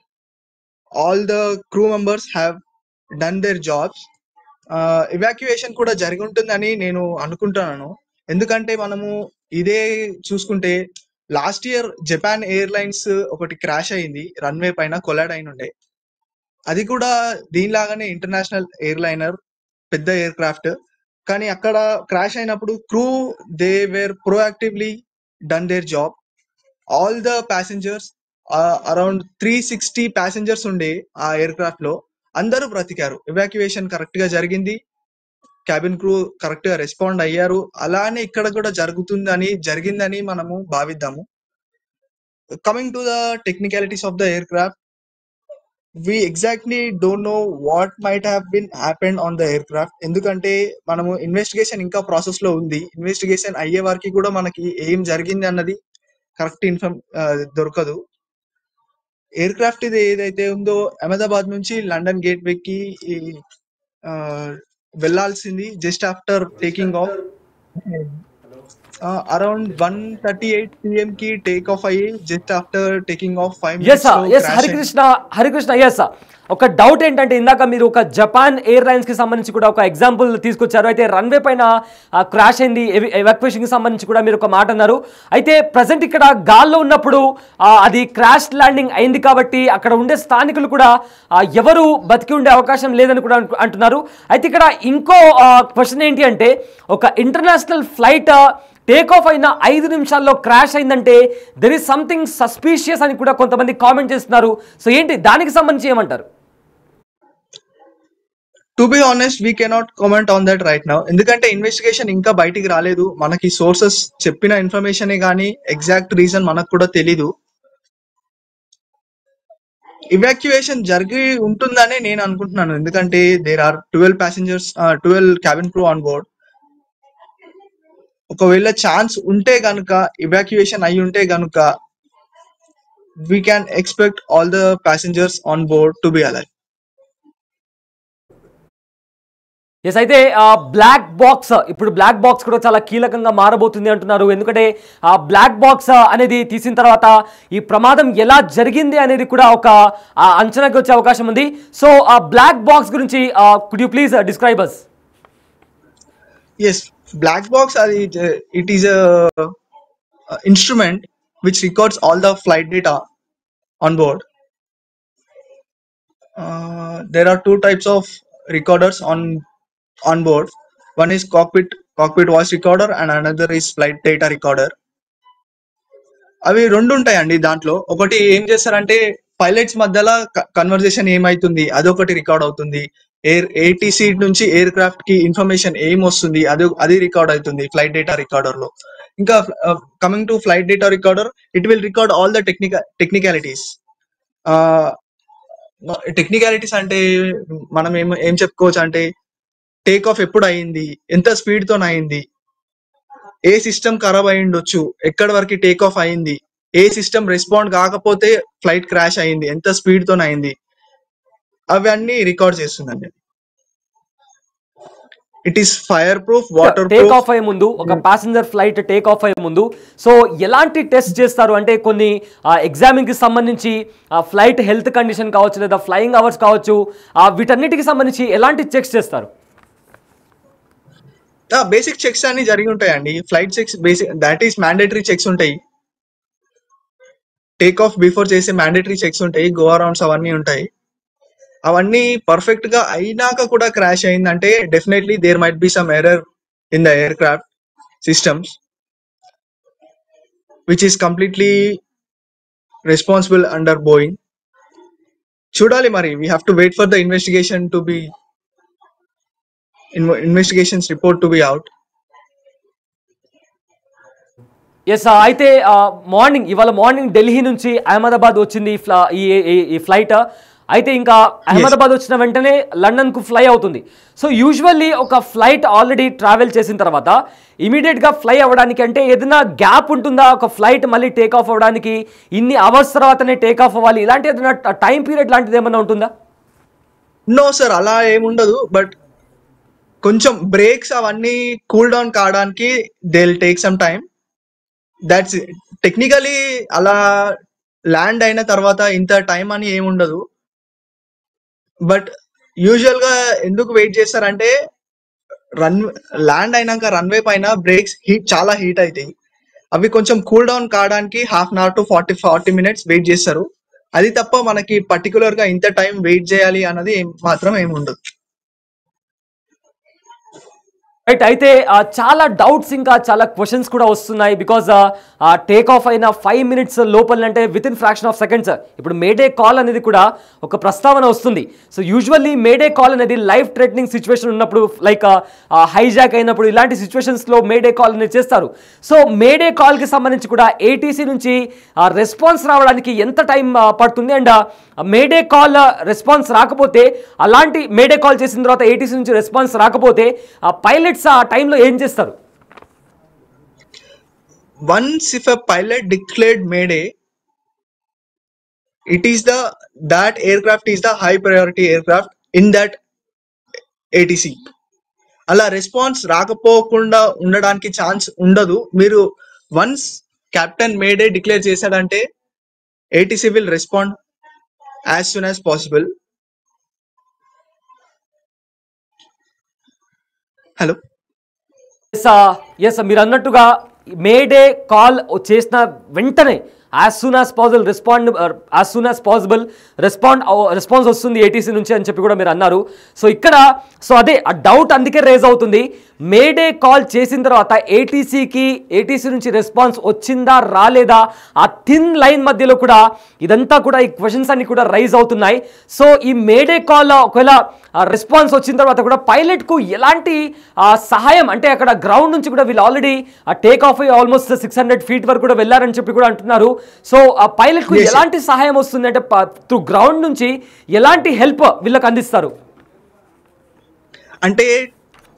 all the crew members have done there jobs. Evacuation కూడా జరిగి ఉంటుందని నేను అనుకుంటున్నాను. ఎందుకంటే మనము ఇదే చూసుకుంటే లాస్ట్ ఇయర్ జపాన్ ఎయిర్లైన్స్ ఒకటి క్రాష్ అయింది, రన్వే పైన కొలాడ్ అయిన ఉండే. అది కూడా దీనిలాగానే ఇంటర్నేషనల్ ఎయిర్లైనర్, పెద్ద ఎయిర్ క్రాఫ్ట్. కానీ అక్కడ క్రాష్ అయినప్పుడు crew they were proactively done their job. All the passengers, around 360 passengers ఉండే ఆ ఎయిర్ క్రాఫ్ట్ లో, అందరూ బ్రతికారు. ఎవాక్యుయేషన్ కరెక్ట్ గా జరిగింది, క్యాబిన్ క్రూ కరెక్ట్ గా రెస్పాండ్ అయ్యారు. అలానే ఇక్కడ కూడా జరిగిందని మనము భావిద్దాము. Coming to the technicalities of the aircraft, we exactly don't know what might have been happened on the aircraft. ఎందుకంటే మనము ఇన్వెస్టిగేషన్ ఇంకా ప్రాసెస్ లో ఉంది. ఇన్వెస్టిగేషన్ అయ్యే వరకు కూడా మనకి ఏం జరిగింది అన్నది కరెక్ట్ దొరకదు. ఎయిర్ క్రాఫ్ట్ ఇది ఏదైతే ఉందో అహ్మదాబాద్ నుంచి లండన్ గేట్ వేకి వెళ్లాల్సింది just after taking off. Around 1:38 PM కి టేక్ ఆఫ్ అయ్యి just after taking off 5 minutes Harikrishna yes ఒక డౌట్ ఏంటంటే ఇందాక మీరు ఒక జపాన్ ఎయిర్లైన్స్ కి సంబంధించి కూడా ఒక ఎగ్జాంపుల్ తీసుకొచ్చారు. అయితే రన్వే పైన క్రాష్ అయింది, ఎవాక్యుయేషన్ కి సంబంధించి కూడా మీరు ఒక మాట అన్నారు. అయితే ప్రజెంట్ ఇక్కడ గాల్లో ఉన్నప్పుడు అది క్రాష్ ల్యాండింగ్ అయింది కాబట్టి అక్కడ ఉండే స్థానికులు కూడా ఎవరు బతికి ఉండే అవకాశం లేదని కూడా అంటున్నారు. అయితే ఇక్కడ ఇంకో క్వశ్చన్ ఏంటి అంటే, ఒక ఇంటర్నేషనల్ ఫ్లైట్ టేక్ ఆఫ్ అయిన 5 నిమిషాల్లో క్రాష్ అయిందంటే దెర్ ఈస్ సంథింగ్ సస్పీషియస్ అని కూడా కొంతమంది కామెంట్ చేస్తున్నారు. సో ఏంటి దానికి సంబంధించి ఏమంటారు? To be honest we cannot comment on that right now. ఎందుకంటే ఇన్వెస్టిగేషన్ ఇంకా బయటికి రాలేదు. మనకి సోర్సెస్ చెప్పిన ఇన్ఫర్మేషన్ కానీ ఎగ్జాక్ట్ రీజన్ మనకు కూడా తెలీదు. ఇవాక్యుయేషన్ జరిగి ఉంటుందని నేను అనుకుంటున్నాను. ఎందుకంటే there are 12 passengers, 12 cabin crew on board. ఒకవేళ ఛాన్స్ ఉంటే గనుక, ఇవాక్యుయేషన్ అయి ఉంటే గనుక, we can expect all the passengers on board to be alive. Yes అయితే బ్లాక్ బాక్స్, ఇప్పుడు బ్లాక్ బాక్స్ కూడా చాలా కీలకంగా మారబోతుంది అంటున్నారు. ఎందుకంటే ఆ బ్లాక్ బాక్స్ అనేది తీసిన తర్వాత ఈ ప్రమాదం ఎలా జరిగింది అనేది కూడా ఒక అంచనాకి వచ్చే అవకాశం ఉంది. సో ఆ బ్లాక్ బాక్స్ గురించి could you please describe us? Yes, black box it is a instrument which records all the flight data on board. There are two types of recorders on board. One is cockpit voice recorder and another is flight data recorder. అవి రెండు ఉంటాయండి దాంట్లో. ఒకటి ఏం చేస్తారంటే pilots మధ్యలో conversation ఏమైతుంది అదొకటి రికార్డ్ అవుతుంది. ఏటీసీ నుంచి ఎయిర్ క్రాఫ్ట్ కి ఇన్ఫర్మేషన్ ఏం వస్తుంది అది రికార్డ్ అవుతుంది ఫ్లైట్ డేటా రికార్డర్ లో. ఇంకా coming to flight data recorder, it will record all the technicalities. Technicalities అంటే మనం ఏం చెప్పుకోవచ్చు అంటే టేక్ ఆఫ్ ఎప్పుడు అయింది, ఎంత స్పీడ్ తో అయింది, ఏ సిస్టమ్ ఖరాబ్ అయి ఉండొచ్చు, ఎక్కడి వరకు టేక్ ఆఫ్ అయింది, ఏ సిస్టమ్ రెస్పాండ్ కాకపోతే ఫ్లైట్ క్రాష్ అయింది, ఎంత స్పీడ్ తో అయింది, అవన్నీ రికార్డ్ చేస్తుందండి. It is fire proof, water take proof. Of అయ్యే ముందు ఒక ప్యాసింజర్ ఫ్లైట్ టేక్ ఆఫ్ అయ్యే ముందు సో ఎలాంటి టెస్ట్ చేస్తారు అంటే కొన్ని ఎగ్జామింగ్ కి సంబంధించి ఫ్లైట్ హెల్త్ కండిషన్ కావచ్చు లేదా ఫ్లయింగ్ అవర్స్ కావచ్చు, వీటన్నిటికి సంబంధించి ఎలాంటి చెక్స్ చేస్తారు? బేసిక్ చెక్స్ అన్ని జరిగి ఉంటాయండి. Flight checks basic that is mandatory checks ఉంటాయి. టేక్ ఆఫ్ బిఫోర్ చేసే మ్యాండేటరీ చెక్స్ ఉంటాయి, గో అరౌండ్స్ అవన్నీ ఉంటాయి. అవన్నీ పర్ఫెక్ట్ గా అయినాక కూడా క్రాష్ అయిందంటే definitely there might be some error in the aircraft systems which is completely responsible under Boeing. చూడాలి మరి, we have to wait for the investigations report to be out. Yes, అయితే ఇవాళ morning Delhi నుంచి అహ్మదాబాద్ వచ్చింది ఈ flight. అయితే ఇంకా అహ్మదాబాద్ వచ్చిన వెంటనే లండన్కు ఫ్లై అవుతుంది. సో యూజువల్లీ ఒక ఫ్లైట్ ఆల్రెడీ ట్రావెల్ చేసిన తర్వాత ఇమీడియట్గా ఫ్లై అవ్వడానికి అంటే ఏదైనా గ్యాప్ ఉంటుందా? ఒక ఫ్లైట్ మళ్ళీ టేక్ ఆఫ్ అవ్వడానికి ఇన్ని అవర్స్ తర్వాతనే టేక్ ఆఫ్ అవ్వాలి, ఇలాంటి ఏదైనా టైం పీరియడ్ లాంటిది ఏమైనా ఉంటుందా? నో సార్, అలా ఏముండదు. బట్ కొంచెం బ్రేక్స్ అవన్నీ కూల్ డౌన్ కావడానికి they will take some time. That's technically అలా ల్యాండ్ అయిన తర్వాత ఇంత టైం అని ఏముండదు. బట్ యూజువల్ గా ఎందుకు వెయిట్ చేస్తారంటే ల్యాండ్ అయినాక రన్వే పైన బ్రేక్స్ చాలా హీట్ అవుతాయి. అవి కొంచెం కూల్ డౌన్ కావడానికి half an hour to 40 minutes wait చేస్తారు. అది తప్ప మనకి పర్టికులర్ గా ఇంత టైం వెయిట్ చేయాలి అన్నది మాత్రం ఏమి ఉండదు. రైట్, అయితే చాలా డౌట్స్ ఇంకా చాలా క్వశ్చన్స్ కూడా వస్తున్నాయి. బికాజ్ టేక్ ఆఫ్ అయిన 5 మినిట్స్ లోపల అంటే with in fraction of seconds ఇప్పుడు మేడే కాల్ అనేది కూడా ఒక ప్రస్తావన వస్తుంది. సో యూజువల్లీ మేడే కాల్ అనేది లైఫ్ థ్రెటనింగ్ సిచ్యువేషన్ ఉన్నప్పుడు, లైక్ హైజాక్ అయినప్పుడు ఇలాంటి సిచ్యువేషన్స్లో మేడే కాల్ అనేది చేస్తారు. సో మేడే కాల్కి సంబంధించి కూడా ఏటీసీ నుంచి రెస్పాన్స్ రావడానికి ఎంత టైం పడుతుంది? అండ్ మేడే కాల్ రెస్పాన్స్ రాకపోతే, అలాంటి మేడే కాల్ చేసిన తర్వాత ఏటీసీ నుంచి రెస్పాన్స్ రాకపోతే పైలట్స్ ఆ టైంలో ఏం చేస్తారు? Once if a pilot declared Mayday, that aircraft is the high priority aircraft in that ATC. అలా రెస్పాన్స్ రాకపోకుండా ఉండడానికి ఛాన్స్ ఉండదు. మీరు వన్స్ కెప్టెన్ మేడే డిక్లేర్ చేశాడంటే ATC will respond as soon as possible. Hello, yes, మీరు అన్నట్టుగా mayday call చేసిన వెంటనే as soon as possible response వస్తుంది ఏటీసీ నుంచి అని చెప్పి కూడా మీరు అన్నారు. సో ఇక్కడ అదే ఆ డౌట్ అందుకే రేజ్ అవుతుంది. మేడే కాల్ చేసిన తర్వాత ఏటీసీ నుంచి రెస్పాన్స్ వచ్చిందా రాలేదా, ఆ థిన్ లైన్ మధ్యలో కూడా ఇదంతా కూడా ఈ క్వశ్చన్స్ అన్ని కూడా రైజ్ అవుతున్నాయి. సో ఈ మేడే కాల్ ఒకవేళ రెస్పాన్స్ వచ్చిన తర్వాత కూడా పైలట్కు ఎలాంటి సహాయం, అంటే అక్కడ గ్రౌండ్ నుంచి కూడా వీళ్ళు ఆల్రెడీ టేక్ ఆఫ్ అయ్యి ఆల్మోస్ట్ 600 feet వరకు కూడా వెళ్ళారని చెప్పి కూడా అంటున్నారు. సో ఆ పైలట్కు ఎలాంటి సహాయం వస్తుంది అంటే త్రూ గ్రౌండ్ నుంచి ఎలాంటి హెల్ప్ వీళ్ళకి అందిస్తారు? అంటే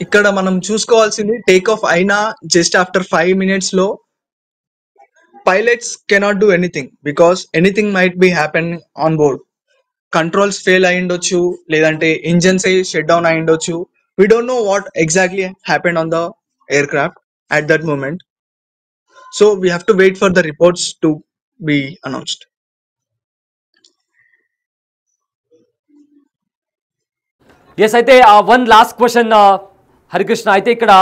ఇక్కడ మనం చూసుకోవాల్సింది టేక్ ఆఫ్ అయినా జస్ట్ ఆఫ్టర్ 5 minutes లో pilots cannot do anything because anything might be happen on board. Controls fail అయి ఉండొచ్చు, లేదంటే ఇంజన్స్ షట్ డౌన్ అయి ఉండొచ్చు. We don't know what exactly happen on the aircraft at that moment. So we have to wait for the reports to be announced. Yes, అయితే one last question Harikrishna. అయితే ఇక్కడ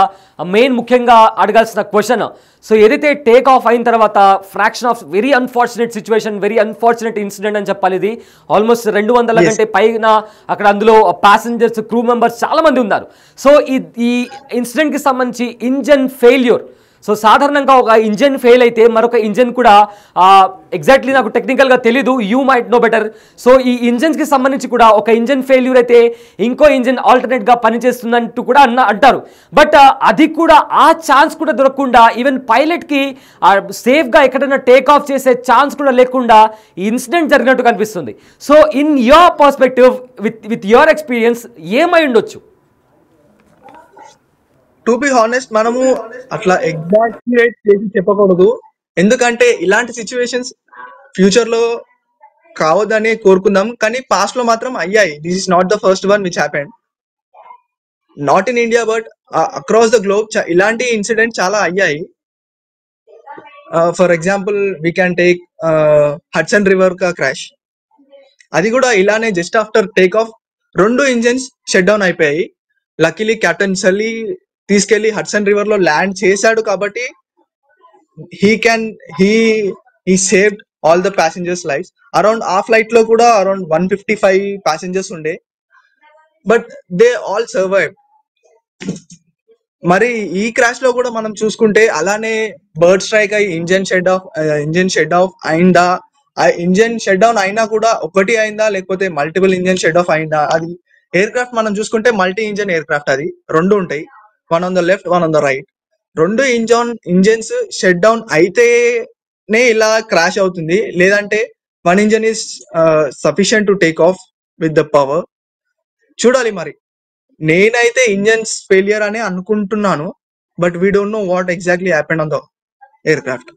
main ముఖ్యంగా అడగాల్సిన question, so ఏదైతే take off అయిన తర్వాత fraction of very unfortunate situation, very unfortunate incident అని చెప్పాలి. ఇది ఆల్మోస్ట్ 200 కంటే పైన అక్కడ అందులో ప్యాసింజర్స్, క్రూ మెంబర్స్ చాలా మంది ఉన్నారు. సో ఈ ఇన్సిడెంట్కి సంబంధించి ఇంజన్ ఫెయిల్యూర్, సో సాధారణంగా ఒక ఇంజన్ ఫెయిల్ అయితే మరొక ఇంజన్ కూడా ఎగ్జాక్ట్లీ నాకు టెక్నికల్గా తెలీదు, you might know better. So ఈ ఇంజన్స్కి సంబంధించి కూడా ఒక ఇంజన్ ఫెయిల్యూర్ అయితే ఇంకో ఇంజన్ ఆల్టర్నేట్గా పనిచేస్తుందంటూ కూడా అంటారు. బట్ అది కూడా ఆ ఛాన్స్ కూడా దొరకకుండా ఈవెన్ పైలట్కి సేఫ్గా ఎక్కడైనా టేక్ ఆఫ్ చేసే ఛాన్స్ కూడా లేకుండా ఈ ఇన్సిడెంట్ జరిగినట్టు కనిపిస్తుంది. So in your perspective with your experience ఏమై ఉండొచ్చు? టు బి హానెస్ట్ మనము అట్లా ఎగ్జాక్యురేట్ చేసి చెప్పకూడదు, ఎందుకంటే ఇలాంటి సిచ్యువేషన్స్ ఫ్యూచర్ లో కావద్దని కోరుకుందాం, కానీ పాస్ట్ లో మాత్రం అయ్యాయి. This is not the first one which happened, not in India but across the globe ఇలాంటి ఇన్సిడెంట్ చాలా అయ్యాయి. For example we can take Hudson river కా క్రాష్. అది కూడా ఇలానే just after take off 2 engines shut down అయిపోయాయి. Luckily captain సల్లీ తీసుకెళ్లి Hudson river లో ల్యాండ్ చేశాడు కాబట్టి he saved all the passengers lives. Around ఆ ఫ్లైట్ లో కూడా అరౌండ్ 155 passengers ఉండే, బట్ దే ఆల్ సర్వైవ్. మరి ఈ క్రాష్ లో కూడా మనం చూసుకుంటే అలానే బర్డ్ స్ట్రైక్ అయ్యి ఇంజన్ షెడ్ ఆఫ్ అయిందా, ఆ ఇంజన్ షెడ్ డౌన్ అయినా కూడా ఒకటి అయిందా లేకపోతే మల్టిపుల్ ఇంజన్ షెడ్ ఆఫ్ అయిందా? అది ఎయిర్ క్రాఫ్ట్ మనం చూసుకుంటే మల్టీ ఇంజన్ ఎయిర్ క్రాఫ్ట్, అది 2 ఉంటాయి, 1 on the left 1 on the right. 2 engines shed down అయితేనే ఇలా క్రాష్ అవుతుంది, లేదంటే 1 engine is sufficient to take off with the power. చూడాలి మరి. నేనైతే ఇంజన్స్ ఫెయిలియర్ అని అనుకుంటున్నాను, but we don't know what exactly happened on the air craft.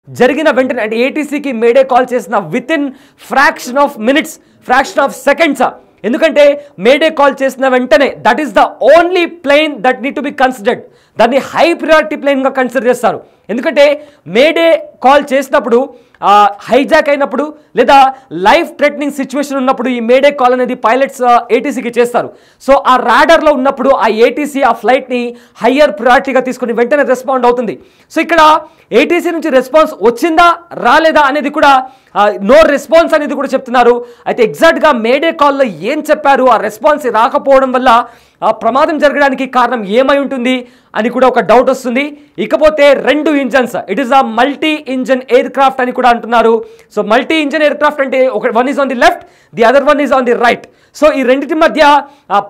జరిగిన వెంటనే అంటే ఏటీసీకి మేడే కాల్ చేసిన with in fraction of seconds. ఎందుకంటే మేడే కాల్ చేసిన వెంటనే that is the only plane that need to be considered. దాన్ని హై ప్రియారిటీ ప్లేన్గా కన్సిడర్ చేస్తారు. ఎందుకంటే మేడే కాల్ చేసినప్పుడు హైజాక్ అయినప్పుడు లేదా లైఫ్ థ్రెటనింగ్ సిచ్యువేషన్ ఉన్నప్పుడు ఈ మేడే కాల్ అనేది పైలట్స్ ఏటీసీకి చేస్తారు. సో ఆ రాడర్లో ఉన్నప్పుడు ఆ ఏటీసీ ఆ ఫ్లైట్ని హయ్యర్ ప్రయారిటీగా తీసుకుని వెంటనే రెస్పాండ్ అవుతుంది. సో ఇక్కడ ఏటీసీ నుంచి రెస్పాన్స్ వచ్చిందా రాలేదా అనేది కూడా నో రెస్పాన్స్ అనేది కూడా చెప్తున్నారు. అయితే ఎగ్జాక్ట్గా మేడే కాల్లో ఏం చెప్పారు, ఆ రెస్పాన్స్ రాకపోవడం వల్ల ఆ ప్రమాదం జరగడానికి కారణం ఏమై ఉంటుంది అని కూడా ఒక డౌట్ వస్తుంది. ఇకపోతే 2 engines, it is a multi engine aircraft అని కూడా అంటున్నారు. So multi engine aircraft అంటే one is on the left, the other one is on the right. So ఈ రెండింటి మధ్య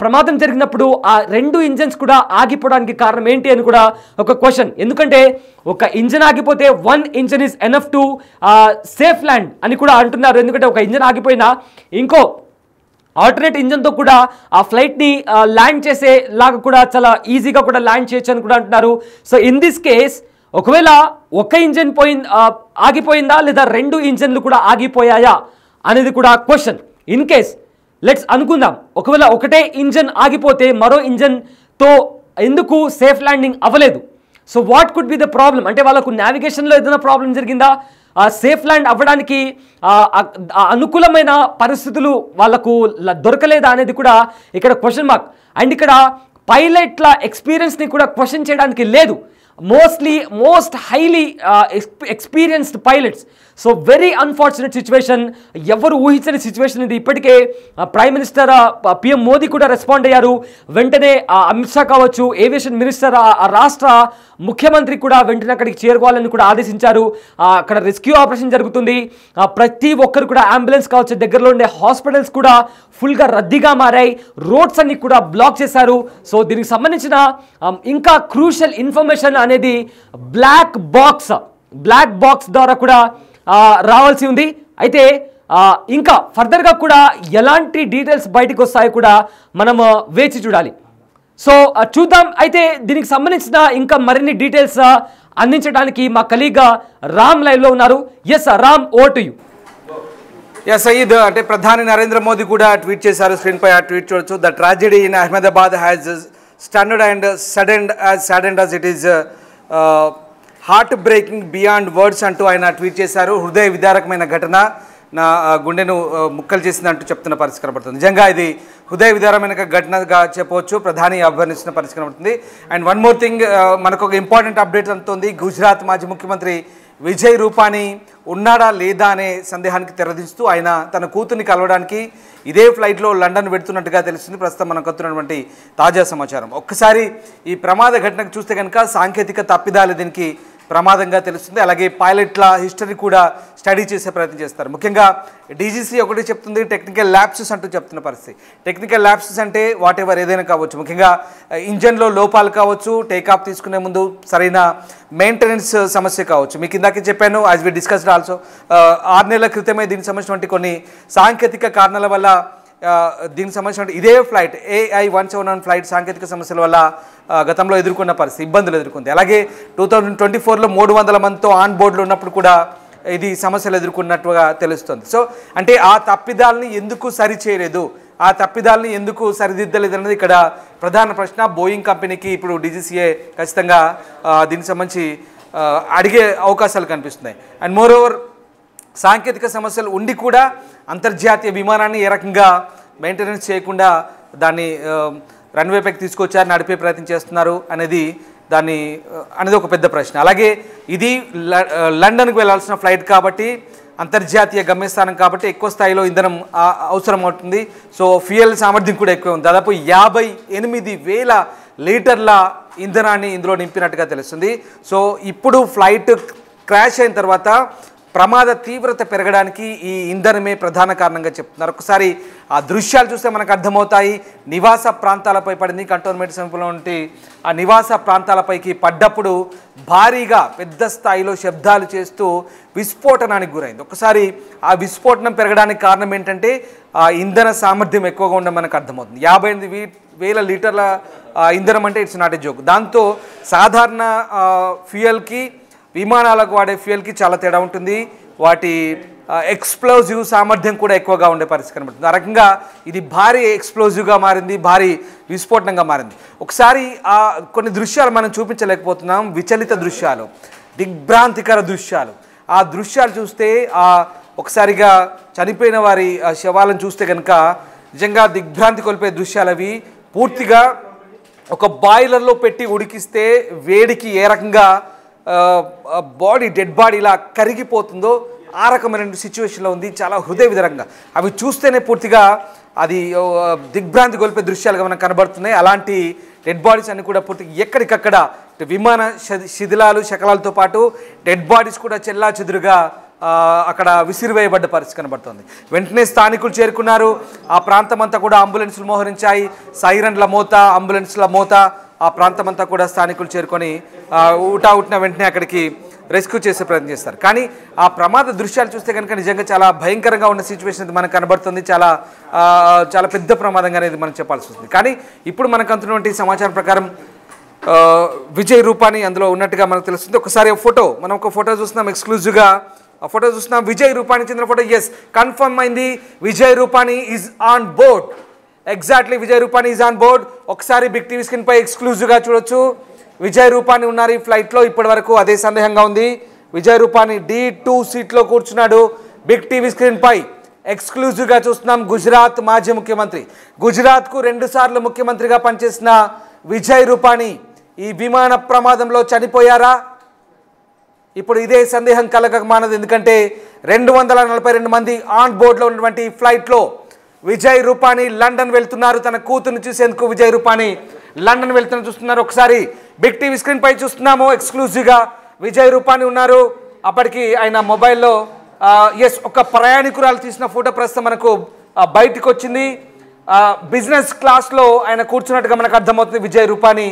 ప్రమాదం జరిగినప్పుడు ఆ 2 ఇంజన్స్ కూడా ఆగిపోవడానికి కారణం ఏంటి అని కూడా ఒక క్వశ్చన్. ఎందుకంటే ఒక ఇంజన్ ఆగిపోతే 1 engine is enough to safe land అని కూడా అంటున్నారు. ఎందుకంటే ఒక ఇంజన్ ఆగిపోయినా ఇంకో ఆల్టర్నేట్ ఇంజన్తో కూడా ఆ ఫ్లైట్ని ల్యాండ్ చేసేలాగా కూడా చాలా ఈజీగా కూడా ల్యాండ్ చేయొచ్చు అని కూడా అంటున్నారు. సో ఇన్ దిస్ కేస్ ఒకవేళ ఒక ఇంజన్ ఆగిపోయిందా లేదా 2 ఇంజన్లు కూడా ఆగిపోయాయా అనేది కూడా క్వశ్చన్. ఇన్ కేస్ లెట్స్ అనుకుందాం, ఒకవేళ ఒకటే ఇంజన్ ఆగిపోతే మరో ఇంజన్తో ఎందుకు సేఫ్ ల్యాండింగ్ అవ్వలేదు? So what could be the problem? అంటే వాళ్ళకు నావిగేషన్లో ఏదైనా ప్రాబ్లం జరిగిందా? సేఫ్ ల్యాండ్ అవ్వడానికి అనుకూలమైన పరిస్థితులు వాళ్ళకు దొరకలేదా అనేది కూడా ఇక్కడ క్వశ్చన్ మార్క్. అండ్ ఇక్కడ పైలట్ల ఎక్స్పీరియన్స్ని కూడా క్వశ్చన్ చేయడానికి లేదు. Most highly experienced pilots. So very unfortunate situation, ఎవరు ఊహించని సిచ్యువేషన్ ఇది. ఇప్పటికే ప్రైమ్ మినిస్టర్ పిఎం మోదీ కూడా రెస్పాండ్ అయ్యారు. వెంటనే అమిత్ షా కావచ్చు, ఏవియేషన్ మినిస్టర్, రాష్ట్ర ముఖ్యమంత్రి కూడా వెంటనే అక్కడికి చేరుకోవాలని కూడా ఆదేశించారు. అక్కడ రెస్క్యూ ఆపరేషన్ జరుగుతుంది. ప్రతి ఒక్కరు కూడా అంబులెన్స్ కావచ్చు, దగ్గరలో ఉండే హాస్పిటల్స్ కూడా ఫుల్గా రద్దీగా మారాయి. రోడ్స్ అన్ని కూడా బ్లాక్ చేశారు. సో దీనికి సంబంధించిన ఇంకా క్రూషియల్ ఇన్ఫర్మేషన్ అనేది బ్లాక్ బాక్స్ ద్వారా కూడా రావాల్సి ఉంది. అయితే ఇంకా ఫర్దర్గా కూడా ఎలాంటి డీటెయిల్స్ బయటకు వస్తాయో కూడా మనం వేచి చూడాలి. సో చూద్దాం. అయితే దీనికి సంబంధించిన ఇంకా మరిన్ని డీటెయిల్స్ అందించడానికి మా కలీగ్ రామ్ లైవ్లో ఉన్నారు. Yes Ram, over to you. Sayeed, అంటే ప్రధాని నరేంద్ర మోదీ కూడా ట్వీట్ చేశారు. స్క్రీన్పై ఆ ట్వీట్ చూడొచ్చు. The tragedy in Ahmedabad has stunned and saddened as it is heart breaking beyond words అంటూ ఆయన ట్వీట్ చేశారు. హృదయ విదారకమైన ఘటన, నా గుండెను ముక్కలు చేసిందంటూ చెప్తున్న పరిస్థితి కనబడుతుంది. నిజంగా ఇది హృదయ విదారమైన ఘటనగా చెప్పవచ్చు. ప్రధాని అభివర్ణిస్తున్న పరిస్థితి కనబడుతుంది. అండ్ వన్ మోర్ థింగ్, మనకు ఒక ఇంపార్టెంట్ అప్డేట్ అందుతుంది. గుజరాత్ మాజీ ముఖ్యమంత్రి విజయ్ రూపానీ ఉన్నాడా లేదా అనే సందేహానికి తెరదిస్తూ ఆయన తన కూతుర్ని కలవడానికి ఇదే ఫ్లైట్లో లండన్ వెడుతున్నట్టుగా తెలుస్తుంది. ప్రస్తుతం మనకు వస్తున్నటువంటి తాజా సమాచారం. ఒక్కసారి ఈ ప్రమాద ఘటనకు చూస్తే కనుక సాంకేతిక తప్పిదాలు దీనికి ప్రమాదంగా తెలుస్తుంది. అలాగే పైలట్ల హిస్టరీ కూడా స్టడీ చేసే ప్రయత్నం చేస్తారు. ముఖ్యంగా డీజీసీ ఒకటి చెప్తుంది, టెక్నికల్ ల్యాప్సెస్ అంటూ చెప్తున్న పరిస్థితి. టెక్నికల్ ల్యాప్సెస్ అంటే వాట్ ఎవర్ ఏదైనా కావచ్చు. ముఖ్యంగా ఇంజన్లో లోపాలు కావచ్చు, టేకాఫ్ తీసుకునే ముందు సరైన మెయింటెనెన్స్ సమస్య కావచ్చు. మీకు ఇందాకే చెప్పాను, యాజ్ వి డిస్కస్డ్ ఆల్సో 6 నెలల క్రితమే దీనికి సంబంధించినటువంటి కొన్ని సాంకేతిక కారణాల వల్ల దీనికి సంబంధించిన ఇదే ఫ్లైట్ AI-171 ఫ్లైట్ సాంకేతిక సమస్యల వల్ల గతంలో ఎదుర్కొన్న పరిస్థితి, ఇబ్బందులు ఎదుర్కొంది. అలాగే 2024లో 300 మందితో ఆన్ బోర్డులో ఉన్నప్పుడు కూడా ఇది సమస్యలు ఎదుర్కొన్నట్టుగా తెలుస్తుంది. సో అంటే ఆ తప్పిదాలని ఎందుకు సరిచేయలేదు, ఆ తప్పిదాలని ఎందుకు సరిదిద్దలేదు అన్నది ఇక్కడ ప్రధాన ప్రశ్న. బోయింగ్ కంపెనీకి ఇప్పుడు DGCA ఖచ్చితంగా దీనికి సంబంధించి అడిగే అవకాశాలు కనిపిస్తున్నాయి. అండ్ మోర్ ఓవర్ సాంకేతిక సమస్యలు ఉండి కూడా అంతర్జాతీయ విమానాన్ని ఏ రకంగా మెయింటెనెన్స్ చేయకుండా దాన్ని రన్వేపైకి తీసుకొచ్చారు, నడిపే ప్రయత్నం చేస్తున్నారు అనేది ఒక పెద్ద ప్రశ్న. అలాగే ఇది లండన్కి వెళ్ళాల్సిన ఫ్లైట్ కాబట్టి, అంతర్జాతీయ గమ్యస్థానం కాబట్టి ఎక్కువ స్థాయిలో ఇంధనం అవసరం అవుతుంది. సో ఫ్యూయల్ సామర్థ్యం కూడా ఎక్కువ ఉంది. దాదాపు 58,000 లీటర్ల ఇంధనాన్ని ఇందులో నింపినట్టుగా తెలుస్తుంది. సో ఇప్పుడు ఫ్లైట్ క్రాష్ అయిన తర్వాత ప్రమాద తీవ్రత పెరగడానికి ఈ ఇంధనమే ప్రధాన కారణంగా చెప్తున్నారు. ఒకసారి ఆ దృశ్యాలు చూస్తే మనకు అర్థమవుతాయి. నివాస ప్రాంతాలపై పడింది. కంటోన్మెంట్ సమీపంలో ఉంటే ఆ నివాస ప్రాంతాలపైకి పడ్డప్పుడు భారీగా పెద్ద స్థాయిలో శబ్దాలు చేస్తూ విస్ఫోటనానికి గురైంది. ఒకసారి ఆ విస్ఫోటనం పెరగడానికి కారణం ఏంటంటే ఆ ఇంధన సామర్థ్యం ఎక్కువగా ఉండడం మనకు అర్థమవుతుంది. 58,000 లీటర్ల ఇంధనం అంటే ఇట్స్ నాట్ ఏ జోక్. దాంతో సాధారణ ఫ్యూయల్కి, విమానాలకు వాడే ఫ్యూయల్కి చాలా తేడా ఉంటుంది. వాటి ఎక్స్ప్లోజివ్ సామర్థ్యం కూడా ఎక్కువగా ఉండే పరిస్థితి కనబడుతుంది. ఆ రకంగా ఇది భారీ ఎక్స్ప్లోజివ్గా మారింది, భారీ విస్ఫోటనంగా మారింది. ఒకసారి కొన్ని దృశ్యాలు మనం చూపించలేకపోతున్నాం. విచలిత దృశ్యాలు, దిగ్భ్రాంతికర దృశ్యాలు. ఆ దృశ్యాలు చూస్తే ఒకసారిగా చనిపోయిన వారి శవాలను చూస్తే కనుక నిజంగా దిగ్భ్రాంతి కొలిపే దృశ్యాలు అవి. పూర్తిగా ఒక బాయిలర్లో పెట్టి ఉడికిస్తే వేడికి ఏ రకంగా బాడీ డెడ్ బాడీ ఇలా కరిగిపోతుందో ఆ రకమైన సిచ్యువేషన్లో ఉంది. చాలా హృదయ విధంగా అవి చూస్తేనే పూర్తిగా అది దిగ్భ్రాంతి గొలిపే దృశ్యాలుగా మనకు కనబడుతున్నాయి. అలాంటి డెడ్ బాడీస్ అన్ని కూడా పూర్తిగా ఎక్కడికక్కడ విమాన శిథిలాలు శకలాలతో పాటు డెడ్ బాడీస్ కూడా చెల్లా చెదురుగా అక్కడ విసిరివేయబడ్డ పరిస్థితి కనబడుతుంది. వెంటనే స్థానికులు చేరుకున్నారు. ఆ ప్రాంతం అంతా కూడా అంబులెన్సులు మోహరించాయి. సైరన్ల మోత, అంబులెన్స్ల మోత, ఆ ప్రాంతం అంతా కూడా స్థానికులు చేరుకొని ఊటా వెంటనే అక్కడికి రెస్క్యూ చేసే ప్రయత్నం చేస్తారు. కానీ ఆ ప్రమాద దృశ్యాలు చూస్తే కనుక నిజంగా చాలా భయంకరంగా ఉన్న సిచ్యువేషన్ ఇది మనకు కనబడుతుంది. చాలా చాలా పెద్ద ప్రమాదంగా అనేది మనం చెప్పాల్సి వస్తుంది. కానీ ఇప్పుడు మనకు అందుతున్నటువంటి సమాచారం ప్రకారం విజయ్ రూపాని అందులో ఉన్నట్టుగా మనకు తెలుస్తుంది. ఒకసారి మనం ఒక ఫోటో చూస్తున్నాం, ఎక్స్క్లూజివ్గా ఆ ఫోటో చూస్తున్నాం. విజయ్ రూపాని చెందిన ఫోటో. ఎస్, కన్ఫర్మ్ అయింది, Vijay Rupani is on board. Exactly Vijay Rupani is on board. ఒకసారి బిగ్ టీవీ స్క్రీన్ పై ఎక్స్క్లూజివ్గా చూడొచ్చు. విజయ్ రూపాని ఉన్నారు ఈ ఫ్లైట్లో. ఇప్పటి వరకు అదే సందేహంగా ఉంది. విజయ్ రూపాని D2 సీట్లో కూర్చున్నాడు. బిగ్ టీవీ స్క్రీన్ పై ఎక్స్క్లూజివ్గా చూస్తున్నాం. గుజరాత్ మాజీ ముఖ్యమంత్రి, గుజరాత్కు 2 సార్లు ముఖ్యమంత్రిగా పనిచేసిన విజయ్ రూపాని ఈ విమాన ప్రమాదంలో చనిపోయారా? ఇప్పుడు ఇదే సందేహం కలగమానదు. ఎందుకంటే 242 మంది ఆన్ బోర్డులో ఉన్నటువంటి ఫ్లైట్లో విజయ్ రూపాని లండన్ వెళ్తున్నారు. తన కూతురుని చూసేందుకు విజయ్ రూపాని లండన్ వెళ్తున్న చూస్తున్నారు. ఒకసారి బిగ్ టీవీ స్క్రీన్ పై చూస్తున్నాము. ఎక్స్క్లూజివ్గా విజయ్ రూపాని ఉన్నారు. అప్పటికి ఆయన మొబైల్లో ఒక ప్రయాణికురాలు తీసిన ఫోటో ప్రస్తుతం మనకు బయటకు వచ్చింది. బిజినెస్ క్లాస్లో ఆయన కూర్చున్నట్టుగా మనకు అర్థమవుతుంది విజయ్ రూపాని.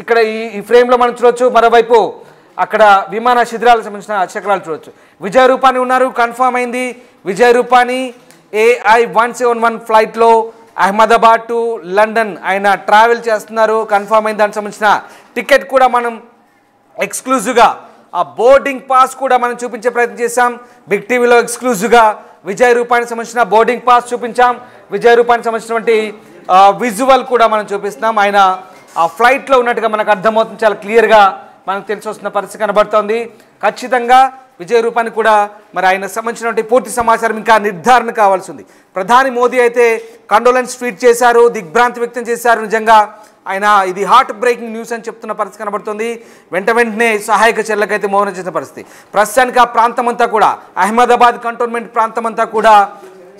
ఇక్కడ ఈ ఫ్రేమ్లో మనం చూడొచ్చు. మరోవైపు అక్కడ విమాన శిథిలాలకు సంబంధించిన శకలాలు చూడొచ్చు. విజయ్ రూపాని ఉన్నారు, కన్ఫర్మ్ అయింది. విజయ్ రూపాని AI-171 ఫ్లైట్లో అహ్మదాబాద్ టు లండన్ ఆయన ట్రావెల్ చేస్తున్నారు, కన్ఫర్మ్ అయింది. దానికి సంబంధించిన టికెట్ కూడా మనం ఎక్స్క్లూజివ్గా ఆ బోర్డింగ్ పాస్ కూడా మనం చూపించే ప్రయత్నం చేశాం. బిగ్ టీవీలో ఎక్స్క్లూజివ్గా విజయ్ రూపానికి సంబంధించిన బోర్డింగ్ పాస్ చూపించాం. విజయ్ రూపానికి సంబంధించినటువంటి విజువల్ కూడా మనం చూపిస్తున్నాం. ఆయన ఆ ఫ్లైట్లో ఉన్నట్టుగా మనకు అర్థమవుతుంది. చాలా క్లియర్గా మనకు తెలిసి వస్తున్న పరిస్థితి కనబడుతోంది. ఖచ్చితంగా విజయ్ రూపాని కూడా మరి ఆయన సంబంధించినటువంటి పూర్తి సమాచారం ఇంకా నిర్ధారణ కావాల్సి ఉంది. ప్రధాని మోదీ అయితే కండోలెన్స్ ట్వీట్ చేశారు, దిగ్భ్రాంతి వ్యక్తం చేశారు. నిజంగా ఆయన ఇది హార్ట్ బ్రేకింగ్ న్యూస్ అని చెప్తున్న పరిస్థితి కనబడుతుంది. వెంటనే సహాయక చర్యలకైతే మౌనం చేసిన పరిస్థితి. ప్రస్తుతానికి ఆ ప్రాంతం అంతా కూడా అహ్మదాబాద్ కంటోన్మెంట్ ప్రాంతం అంతా కూడా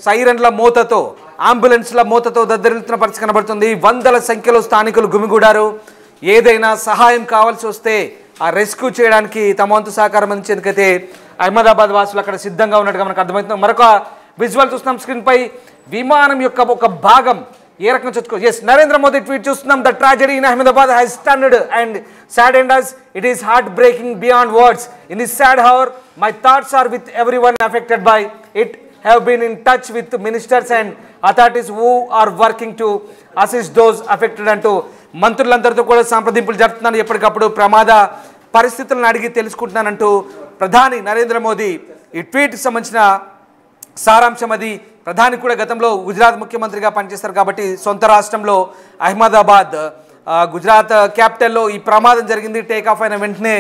సైరన్ల మోతతో, అంబులెన్స్ల మోతతో దద్దరిల్లుతున్న పరిస్థితి కనబడుతుంది. వందల సంఖ్యలో స్థానికులు గుమిగూడారు. ఏదైనా సహాయం కావాల్సి వస్తే ఆ రెస్క్యూ చేయడానికి తమ వంతు సహకారం అందించేందుకైతే అహ్మదాబాద్ వాసులు అక్కడ సిద్ధంగా ఉన్నట్టుగా మనకు అర్థమవుతుంది. మరొక విజువల్ చూస్తున్నాం స్క్రీన్ పై. విమానం యొక్క ఒక భాగం ఏ రకంగా చూసుకో. నరేంద్ర మోదీ ట్వీట్ చూస్తున్నాం. The tragedy in Ahmedabad has stunned and saddened us. It is heartbreaking beyond words. In this sad hour, my thoughts are with everyone affected by it. Have been in touch with ministers and authorities who are working to assist those affected అంటూ మంత్రులందరితో కూడా సంప్రదింపులు జరుపుతున్నాను. ఎప్పటికప్పుడు ప్రమాద పరిస్థితులను అడిగి తెలుసుకుంటున్నానంటూ ప్రధాని నరేంద్ర మోదీ ఈ ట్వీట్కి సంబంధించిన సారాంశం అది. ప్రధాని కూడా గతంలో గుజరాత్ ముఖ్యమంత్రిగా పనిచేస్తారు కాబట్టి సొంత రాష్ట్రంలో అహ్మదాబాద్ గుజరాత్ క్యాపిటల్లో ఈ ప్రమాదం జరిగింది. టేకాఫ్ అయిన వెంటనే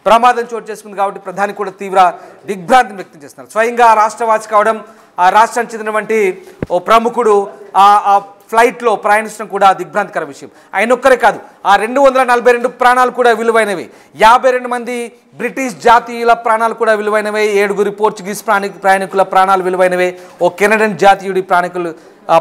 ప్రమాదం చోటు చేసుకుంది కాబట్టి ప్రధాని కూడా తీవ్ర దిగ్భ్రాంతిని వ్యక్తం చేస్తున్నారు. స్వయంగా రాష్ట్రవాసి కావడం, ఆ రాష్ట్రానికి చెందినటువంటి ఓ ప్రముఖుడు ఆ ఫ్లైట్లో ప్రయాణించడం కూడా దిగ్భ్రాంతికర విషయం. ఆయన ఒక్కరే కాదు, ఆ 242 ప్రాణాలు కూడా విలువైనవి. 52 మంది బ్రిటిష్ జాతీయుల ప్రాణాలు కూడా విలువైనవే. 7 పోర్చుగీస్ ప్రయాణికుల ప్రాణాలు విలువైనవే. ఓ కెనడియన్ జాతీయుడి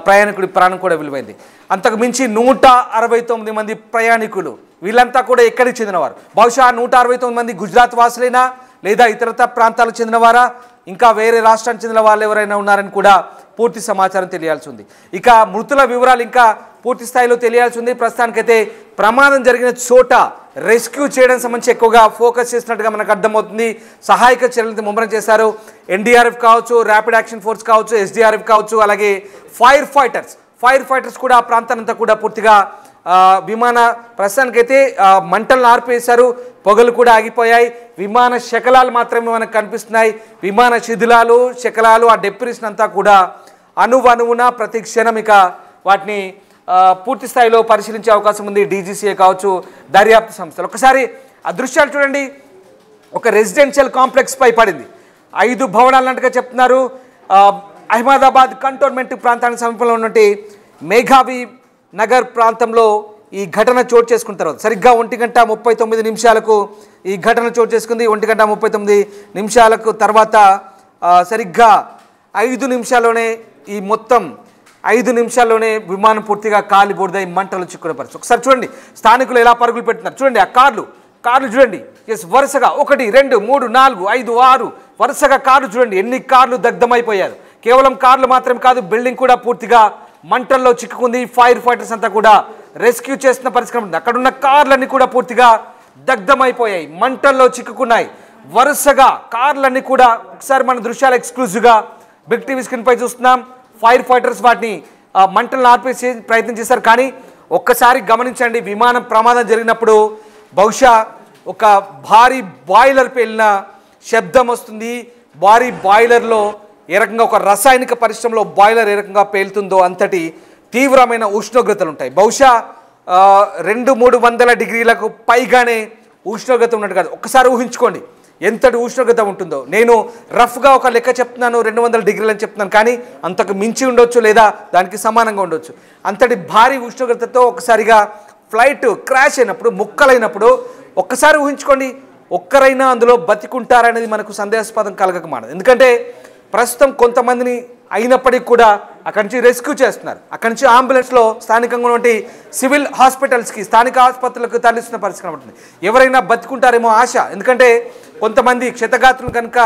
ప్రయాణికుడి ప్రాణం కూడా విలువైంది. అంతకు మించి 169 మంది ప్రయాణికులు, వీళ్ళంతా కూడా ఎక్కడికి చెందినవారు? బహుశా 169 మంది గుజరాత్ వాసులైనా లేదా ఇతరత ప్రాంతాలకు చెందినవారా, ఇంకా వేరే రాష్ట్రానికి చెందిన వాళ్ళు ఎవరైనా ఉన్నారని కూడా పూర్తి సమాచారం తెలియాల్సి ఉంది. ఇక మృతుల వివరాలు ఇంకా పూర్తి స్థాయిలో తెలియాల్సి ఉంది. ప్రస్తుతానికైతే ప్రమాదం జరిగిన చోట రెస్క్యూ చేయడం సంబంధించి ఎక్కువగా ఫోకస్ చేసినట్టుగా మనకు అర్థమవుతుంది. సహాయక చర్యలను ముమ్మరం చేశారు. ఎన్డీఆర్ఎఫ్ కావచ్చు, ర్యాపిడ్ యాక్షన్ ఫోర్స్ కావచ్చు, ఎస్డీఆర్ఎఫ్ కావచ్చు, అలాగే ఫైర్ ఫైటర్స్ కూడా ఆ ప్రాంతానంతా కూడా పూర్తిగా విమాన ప్రస్తుతానికైతే మంటలను ఆర్పేశారు. పొగలు కూడా ఆగిపోయాయి. విమాన శకలాలు మాత్రమే మనకు కనిపిస్తున్నాయి. విమాన శిథిలాలు, శకలాలు, ఆ డెప్రిషన్ అంతా కూడా అణువణువున ప్రతి క్షణం ఇక వాటిని పూర్తి స్థాయిలో పరిశీలించే అవకాశం ఉంది. డీజీసీఏ కావచ్చు, దర్యాప్తు సంస్థలు. ఒకసారి ఆ దృశ్యాలు చూడండి. ఒక రెసిడెన్షియల్ కాంప్లెక్స్ పై పడింది. 5 భవనాలన్నట్టుగా చెప్తున్నారు. అహ్మదాబాద్ కంటోన్మెంట్ ప్రాంతానికి సమీపంలో ఉన్నటువంటి మేఘావి నగర్ ప్రాంతంలో ఈ ఘటన చోటు చేసుకున్న తర్వాత సరిగ్గా 1:39 ఈ ఘటన చోటు చేసుకుంది. 1:39 తర్వాత సరిగ్గా 5 నిమిషాల్లోనే ఈ మొత్తం 5 నిమిషాల్లోనే విమానం పూర్తిగా కాలి బూడిదై మంటలు చిక్కుకునే పరిస్థితి. ఒకసారి చూడండి స్థానికులు ఎలా పరుగులు పెడుతున్నారు. చూడండి ఆ కార్లు చూడండి. ఎస్, వరుసగా 1 2 3 4 5 6 వరుసగా కార్లు చూడండి. ఎన్ని కార్లు దగ్ధమైపోయారు. కేవలం కార్లు మాత్రమే కాదు, బిల్డింగ్ కూడా పూర్తిగా మంటల్లో చిక్కుకుంది. ఫైర్ ఫైటర్స్ అంతా కూడా రెస్క్యూ చేస్తున్న పరిస్థితి ఉంది. అక్కడున్న కార్లన్నీ కూడా పూర్తిగా దగ్ధమైపోయాయి, మంటల్లో చిక్కుకున్నాయి. వరుసగా కార్లన్నీ కూడా ఒకసారి మన దృశ్యాలు ఎక్స్క్లూజివ్గా బిగ్ టీవీ స్క్రీన్ పై చూస్తున్నాం. ఫైర్ ఫైటర్స్ వాటిని మంటలను ఆర్పేసే ప్రయత్నం చేశారు. కానీ ఒక్కసారి గమనించండి, విమానం ప్రమాదం జరిగినప్పుడు బహుశా ఒక భారీ బాయిలర్ పేలిన శబ్దం వస్తుంది. భారీ బాయిలర్లో ఏ రకంగా ఒక రసాయనిక పరిశ్రమలో బాయిలర్ ఏ రకంగా పేలుతుందో అంతటి తీవ్రమైన ఉష్ణోగ్రతలు ఉంటాయి. బహుశా 200-300 డిగ్రీలకు పైగానే ఉష్ణోగ్రత ఉన్నట్టు కాదు. ఒక్కసారి ఊహించుకోండి ఎంతటి ఉష్ణోగ్రత ఉంటుందో. నేను రఫ్గా ఒక లెక్క చెప్తున్నాను, 200 డిగ్రీలు అని చెప్తున్నాను, కానీ అంతకు మించి ఉండొచ్చు లేదా దానికి సమానంగా ఉండొచ్చు. అంతటి భారీ ఉష్ణోగ్రతతో ఒకసారిగా ఫ్లైట్ క్రాష్ అయినప్పుడు, ముక్కలైనప్పుడు ఒక్కసారి ఊహించుకోండి, ఒక్కరైనా అందులో బతికుంటారనేది మనకు సందేహాస్పదం కలగక మానదు. ఎందుకంటే ప్రస్తుతం కొంతమందిని అయినప్పటికీ కూడా అక్కడి నుంచి రెస్క్యూ చేస్తున్నారు. అక్కడి నుంచి అంబులెన్స్లో స్థానికంగా ఉన్నటువంటి సివిల్ హాస్పిటల్స్కి, స్థానిక ఆసుపత్రులకు తరలిస్తున్న పరిస్థితి కనబడుతుంది. ఎవరైనా బతికుంటారేమో ఆశ. ఎందుకంటే కొంతమంది క్షతగాత్రులను కనుక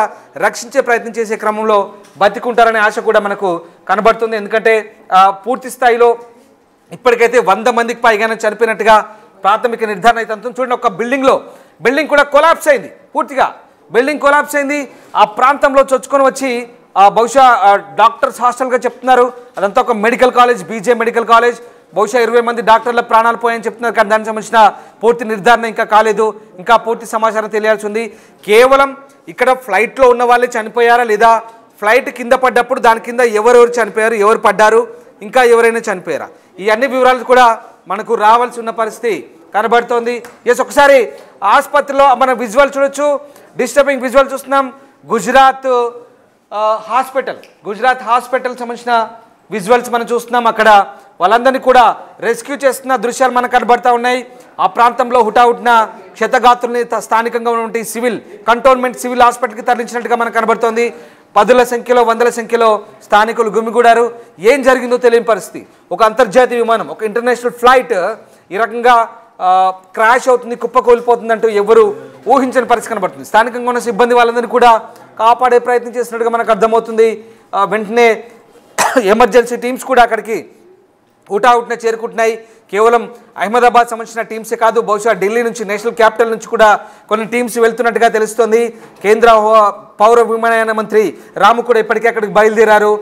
రక్షించే ప్రయత్నం చేసే క్రమంలో బతికుంటారనే ఆశ కూడా మనకు కనబడుతుంది. ఎందుకంటే పూర్తి స్థాయిలో ఇప్పటికైతే 100 మందికి పైగానే చనిపోయినట్టుగా ప్రాథమిక నిర్ధారణ అయితే అంటుంది. చూడండి, ఒక బిల్డింగ్ కూడా కొలాప్స్ అయింది. పూర్తిగా బిల్డింగ్ కొలాప్స్ అయింది. ఆ ప్రాంతంలో చొచ్చుకొని వచ్చి బహుశా డాక్టర్స్ హాస్టల్గా చెప్తున్నారు. అదంతా ఒక మెడికల్ కాలేజ్, బీజే మెడికల్ కాలేజ్. బహుశా 20 మంది డాక్టర్ల ప్రాణాలు పోయాయని చెప్తున్నారు. కానీ దానికి సంబంధించిన పూర్తి నిర్ధారణ ఇంకా కాలేదు. ఇంకా పూర్తి సమాచారం తెలియాల్సి ఉంది. కేవలం ఇక్కడ ఫ్లైట్లో ఉన్న వాళ్ళే చనిపోయారా లేదా ఫ్లైట్ కింద పడ్డప్పుడు దాని కింద ఎవరెవరు చనిపోయారు, ఎవరు పడ్డారు, ఇంకా ఎవరైనా చనిపోయారా, ఈ అన్ని వివరాలు కూడా మనకు రావాల్సి ఉన్న పరిస్థితి కనబడుతోంది. ఎస్, ఒకసారి ఆసుపత్రిలో మనం విజువల్ చూడొచ్చు. డిస్టర్బింగ్ విజువల్ చూస్తున్నాం. గుజరాత్ హాస్పిటల్ సంబంధించిన విజువల్స్ మనం చూస్తున్నాం. అక్కడ వాళ్ళందరినీ కూడా రెస్క్యూ చేస్తున్న దృశ్యాలు మనకు కనబడతా ఉన్నాయి. ఆ ప్రాంతంలో హుటాహుటిన క్షతగాత్రుల్ని స్థానికంగా ఉన్నటువంటి కంటోన్మెంట్ సివిల్ హాస్పిటల్కి తరలించినట్టుగా మనకు కనబడుతోంది. 10ల సంఖ్యలో 100ల సంఖ్యలో స్థానికులు గుమిగూడారు. ఏం జరిగిందో తెలియని పరిస్థితి. ఒక అంతర్జాతీయ విమానం, ఒక ఇంటర్నేషనల్ ఫ్లైట్ ఈ రకంగా క్రాష్ అవుతుంది, కుప్పకూలిపోతుందంటూ ఎవరు ఊహించని పరిస్థితి కనబడుతుంది. స్థానికంగా ఉన్న సిబ్బంది వాళ్ళందరినీ కూడా కాపాడే ప్రయత్నం చేసినట్టుగా మనకు అర్థమవుతుంది. వెంటనే ఎమర్జెన్సీ టీమ్స్ కూడా అక్కడికి హుటాహుటిన చేరుకుంటున్నాయి. కేవలం అహ్మదాబాద్ సంబంధించిన టీమ్సే కాదు, బహుశా ఢిల్లీ నుంచి, నేషనల్ క్యాపిటల్ నుంచి కూడా కొన్ని టీమ్స్ వెళ్తున్నట్టుగా తెలుస్తోంది. కేంద్ర పౌర విమానయాన మంత్రి రాము కూడా ఇప్పటికే అక్కడికి బయలుదేరారు.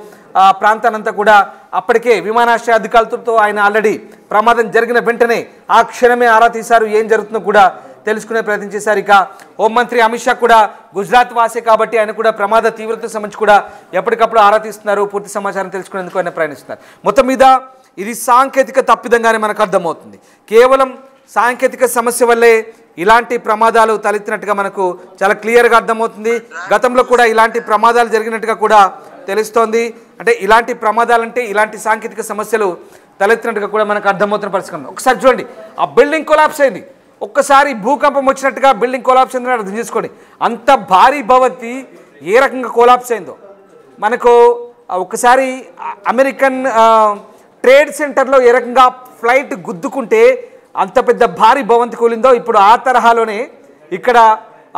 ఆ ప్రాంతానంతా కూడా అప్పటికే విమానాశ్రయ అధికారులతో ఆయన ఆల్రెడీ ప్రమాదం జరిగిన వెంటనే ఆ క్షణమే ఆరా తీశారు. ఏం జరుగుతుందో కూడా తెలుసుకునే ప్రయత్నం చేశారు. ఇక హోంమంత్రి అమిత్ షా కూడా గుజరాత్ వాసే కాబట్టి ఆయన కూడా ప్రమాద తీవ్రతకు సంబంధించి కూడా ఎప్పటికప్పుడు ఆరా తీస్తున్నారు. పూర్తి సమాచారం తెలుసుకునేందుకు ఆయన ప్రయాణిస్తున్నారు. మొత్తం మీద ఇది సాంకేతిక తప్పిదంగానే మనకు అర్థమవుతుంది. కేవలం సాంకేతిక సమస్య వల్లే ఇలాంటి ప్రమాదాలు తలెత్తినట్టుగా మనకు చాలా క్లియర్గా అర్థమవుతుంది. గతంలో కూడా ఇలాంటి ప్రమాదాలు జరిగినట్టుగా కూడా తెలుస్తోంది. అంటే ఇలాంటి ప్రమాదాలంటే ఇలాంటి సాంకేతిక సమస్యలు తలెత్తినట్టుగా కూడా మనకు అర్థమవుతున్న పరిస్థితి. ఒకసారి చూడండి, ఆ బిల్డింగ్ కొలాప్స్ అయింది. ఒక్కసారి భూకంపం వచ్చినట్టుగా బిల్డింగ్ కొలాప్స్ అయిందని అర్థం చేసుకోండి. అంత భారీ భవంతి ఏ రకంగా కొలాప్స్ అయిందో మనకు ఒకసారి అమెరికన్ ట్రేడ్ సెంటర్లో ఏ రకంగా ఫ్లైట్ గుద్దుకుంటే అంత పెద్ద భారీ భవంతి కూలిందో, ఇప్పుడు ఆ తరహాలోనే ఇక్కడ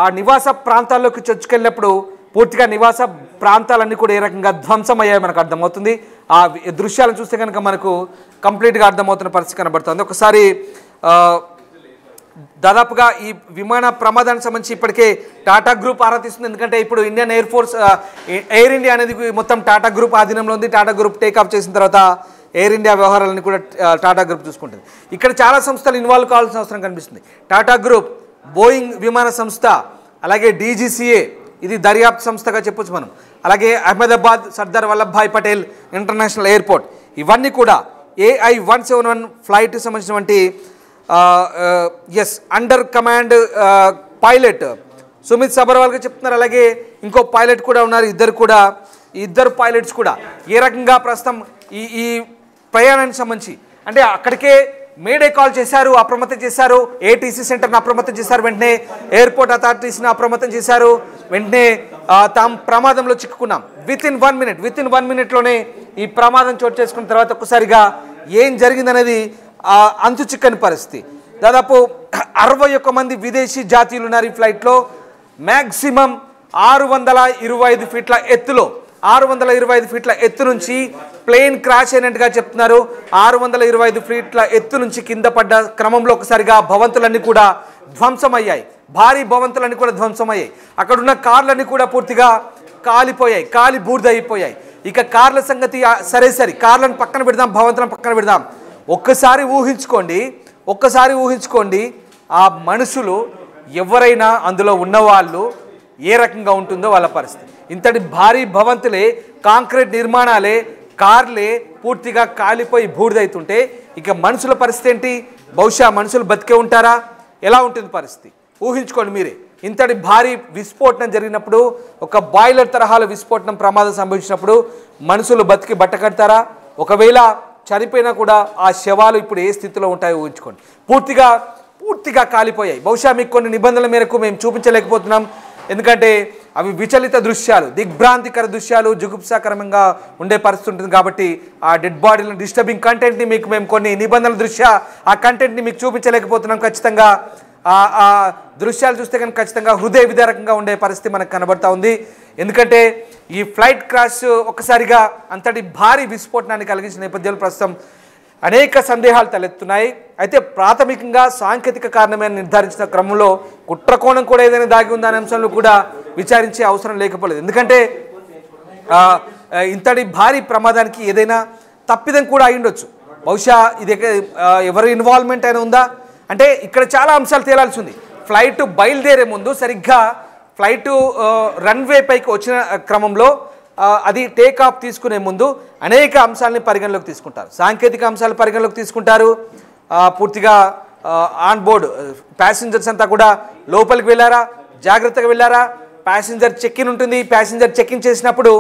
ఆ నివాస ప్రాంతాల్లోకి చొచ్చుకెళ్ళినప్పుడు పూర్తిగా నివాస ప్రాంతాలన్నీ కూడా ఏ రకంగా ధ్వంసం అయ్యాయో మనకు అర్థమవుతుంది. ఆ దృశ్యాలను చూస్తే కనుక మనకు కంప్లీట్గా అర్థమవుతున్న పరిస్థితి కనబడుతుంది. ఒకసారి దాదాపుగా ఈ విమాన ప్రమాదానికి సంబంధించి ఇప్పటికే టాటా గ్రూప్ ఆరా తీస్తుంది. ఎందుకంటే ఇప్పుడు ఇండియన్ ఎయిర్ ఇండియా అనేది మొత్తం టాటా గ్రూప్ ఆధీనంలో ఉంది. టాటా గ్రూప్ టేకాఫ్ చేసిన తర్వాత ఎయిర్ ఇండియా వ్యవహారాలను కూడా టాటా గ్రూప్ చూసుకుంటుంది. ఇక్కడ చాలా సంస్థలు ఇన్వాల్వ్ కావాల్సిన అవసరం కనిపిస్తుంది. టాటా గ్రూప్, బోయింగ్ విమాన సంస్థ, అలాగే డీజీసీఏ, ఇది దర్యాప్తు సంస్థగా చెప్పొచ్చు మనం, అలాగే అహ్మదాబాద్ సర్దార్ వల్లభాయ్ పటేల్ ఇంటర్నేషనల్ ఎయిర్పోర్ట్, ఇవన్నీ కూడా AI-171 ఫ్లైట్కి సంబంధించినటువంటి అండర్ కమాండ్ పైలట్ సుమిత్ సబర్వాల్గా చెప్తున్నారు. అలాగే ఇంకో పైలట్ కూడా ఉన్నారు. ఇద్దరు పైలట్స్ కూడా ఏ రకంగా ప్రస్తుతం ఈ ప్రయాణానికి సంబంధించి అంటే అక్కడికే మేడే కాల్ చేశారు, అప్రమత్తం చేశారు. ఏటీసీ సెంటర్ని అప్రమత్తం చేశారు. వెంటనే ఎయిర్పోర్ట్ అథారిటీస్ని అప్రమత్తం చేశారు. వెంటనే తాము ప్రమాదంలో చిక్కుకున్నాం. విత్ ఇన్ 1 మినిట్లోనే ఈ ప్రమాదం చోటు చేసుకున్న తర్వాత ఒక్కసారిగా ఏం జరిగిందనేది అంతు చిక్కని పరిస్థితి. దాదాపు 61 మంది విదేశీ జాతీయులు ఉన్నారు ఈ ఫ్లైట్లో. మ్యాక్సిమం 625 ఫీట్ల ఎత్తులో 625 ఫీట్ల ఎత్తు నుంచి ప్లేన్ క్రాష్ అయినట్టుగా చెప్తున్నారు. 625 ఫీట్ల ఎత్తు నుంచి కింద పడ్డ క్రమంలో ఒకసారిగా భవంతులన్నీ కూడా ధ్వంసమయ్యాయి. భారీ భవంతులన్నీ కూడా ధ్వంసమయ్యాయి. అక్కడున్న కార్లన్నీ కూడా పూర్తిగా కాలిపోయాయి, కాలి బూడిదైపోయాయి. ఇక కార్ల సంగతి సరే కార్లను పక్కన పెడదాం, భవంతులను పక్కన పెడదాం. ఒక్కసారి ఊహించుకోండి ఆ మనుషులు ఎవరైనా అందులో ఉన్నవాళ్ళు ఏ రకంగా ఉంటుందో వాళ్ళ పరిస్థితి. ఇంతటి భారీ భవంతులే, కాంక్రీట్ నిర్మాణాలే, కార్లే పూర్తిగా కాలిపోయి బూడిదైతుంటే ఇక మనుషుల పరిస్థితి ఏంటి? బహుశా మనుషులు బతికే ఉంటారా? ఎలా ఉంటుంది పరిస్థితి? ఊహించుకోండి మీరే. ఇంతటి భారీ విస్ఫోటనం జరిగినప్పుడు, ఒక బాయిలర్ తరహాలో విస్ఫోటనం ప్రమాదం సంభవించినప్పుడు మనుషులు బతికి బట్టకడతారా? ఒకవేళ చనిపోయినా కూడా ఆ శవాలు ఇప్పుడు ఏ స్థితిలో ఉంటాయో ఊహించుకోండి. పూర్తిగా కాలిపోయాయి. బహుశా మీకు కొన్ని నిబంధనల మేరకు మేము చూపించలేకపోతున్నాం. ఎందుకంటే అవి విచలిత దృశ్యాలు, దిగ్భ్రాంతికర దృశ్యాలు, జుగుప్సాకరంగా ఉండే పరిస్థితి ఉంటుంది. కాబట్టి ఆ డెడ్ బాడీలను డిస్టర్బింగ్ కంటెంట్ని మీకు మేము కొన్ని నిబంధనల దృష్ట్యా ఆ కంటెంట్ని మీకు చూపించలేకపోతున్నాం. ఖచ్చితంగా ఆ దృశ్యాలు చూస్తే కనుక ఖచ్చితంగా హృదయ విదారకంగా ఉండే పరిస్థితి మనకు కనబడతా ఉంది. ఎందుకంటే ఈ ఫ్లైట్ క్రాష్ ఒక్కసారిగా అంతటి భారీ విస్ఫోటనాన్ని కలిగించిన నేపథ్యంలో ప్రస్తుతం అనేక సందేహాలు తలెత్తున్నాయి. అయితే ప్రాథమికంగా సాంకేతిక కారణమని నిర్ధారించిన క్రమంలో కుట్రకోణం కూడా ఏదైనా దాగి ఉందనే అంశంలో కూడా విచారించే అవసరం లేకపోలేదు. ఎందుకంటే ఇంతటి భారీ ప్రమాదానికి ఏదైనా తప్పిదం కూడా అయి ఉండొచ్చు. బహుశా ఇది ఎవరి ఇన్వాల్వ్మెంట్ అయినా ఉందా అంటే ఇక్కడ చాలా అంశాలు తేలాల్సి ఉంది. ఫ్లైట్ బయలుదేరే ముందు సరిగ్గా ఫ్లైట్ రన్వే పైకి వచ్చిన క్రమంలో అది టేక్ ఆఫ్ తీసుకునే ముందు అనేక అంశాలని పరిగణలోకి తీసుకుంటారు. సాంకేతిక అంశాలు పరిగణలోకి తీసుకుంటారు. పూర్తిగా ఆన్ బోర్డ్ ప్యాసింజర్స్ అంతా కూడా లోపలికి వెళ్ళారా, జాగ్రత్తగా వెళ్ళారా, ప్యాసింజర్ చెక్ ఇన్ ఉంటుంది. ప్యాసింజర్ చెక్ ఇన్ చేసినప్పుడు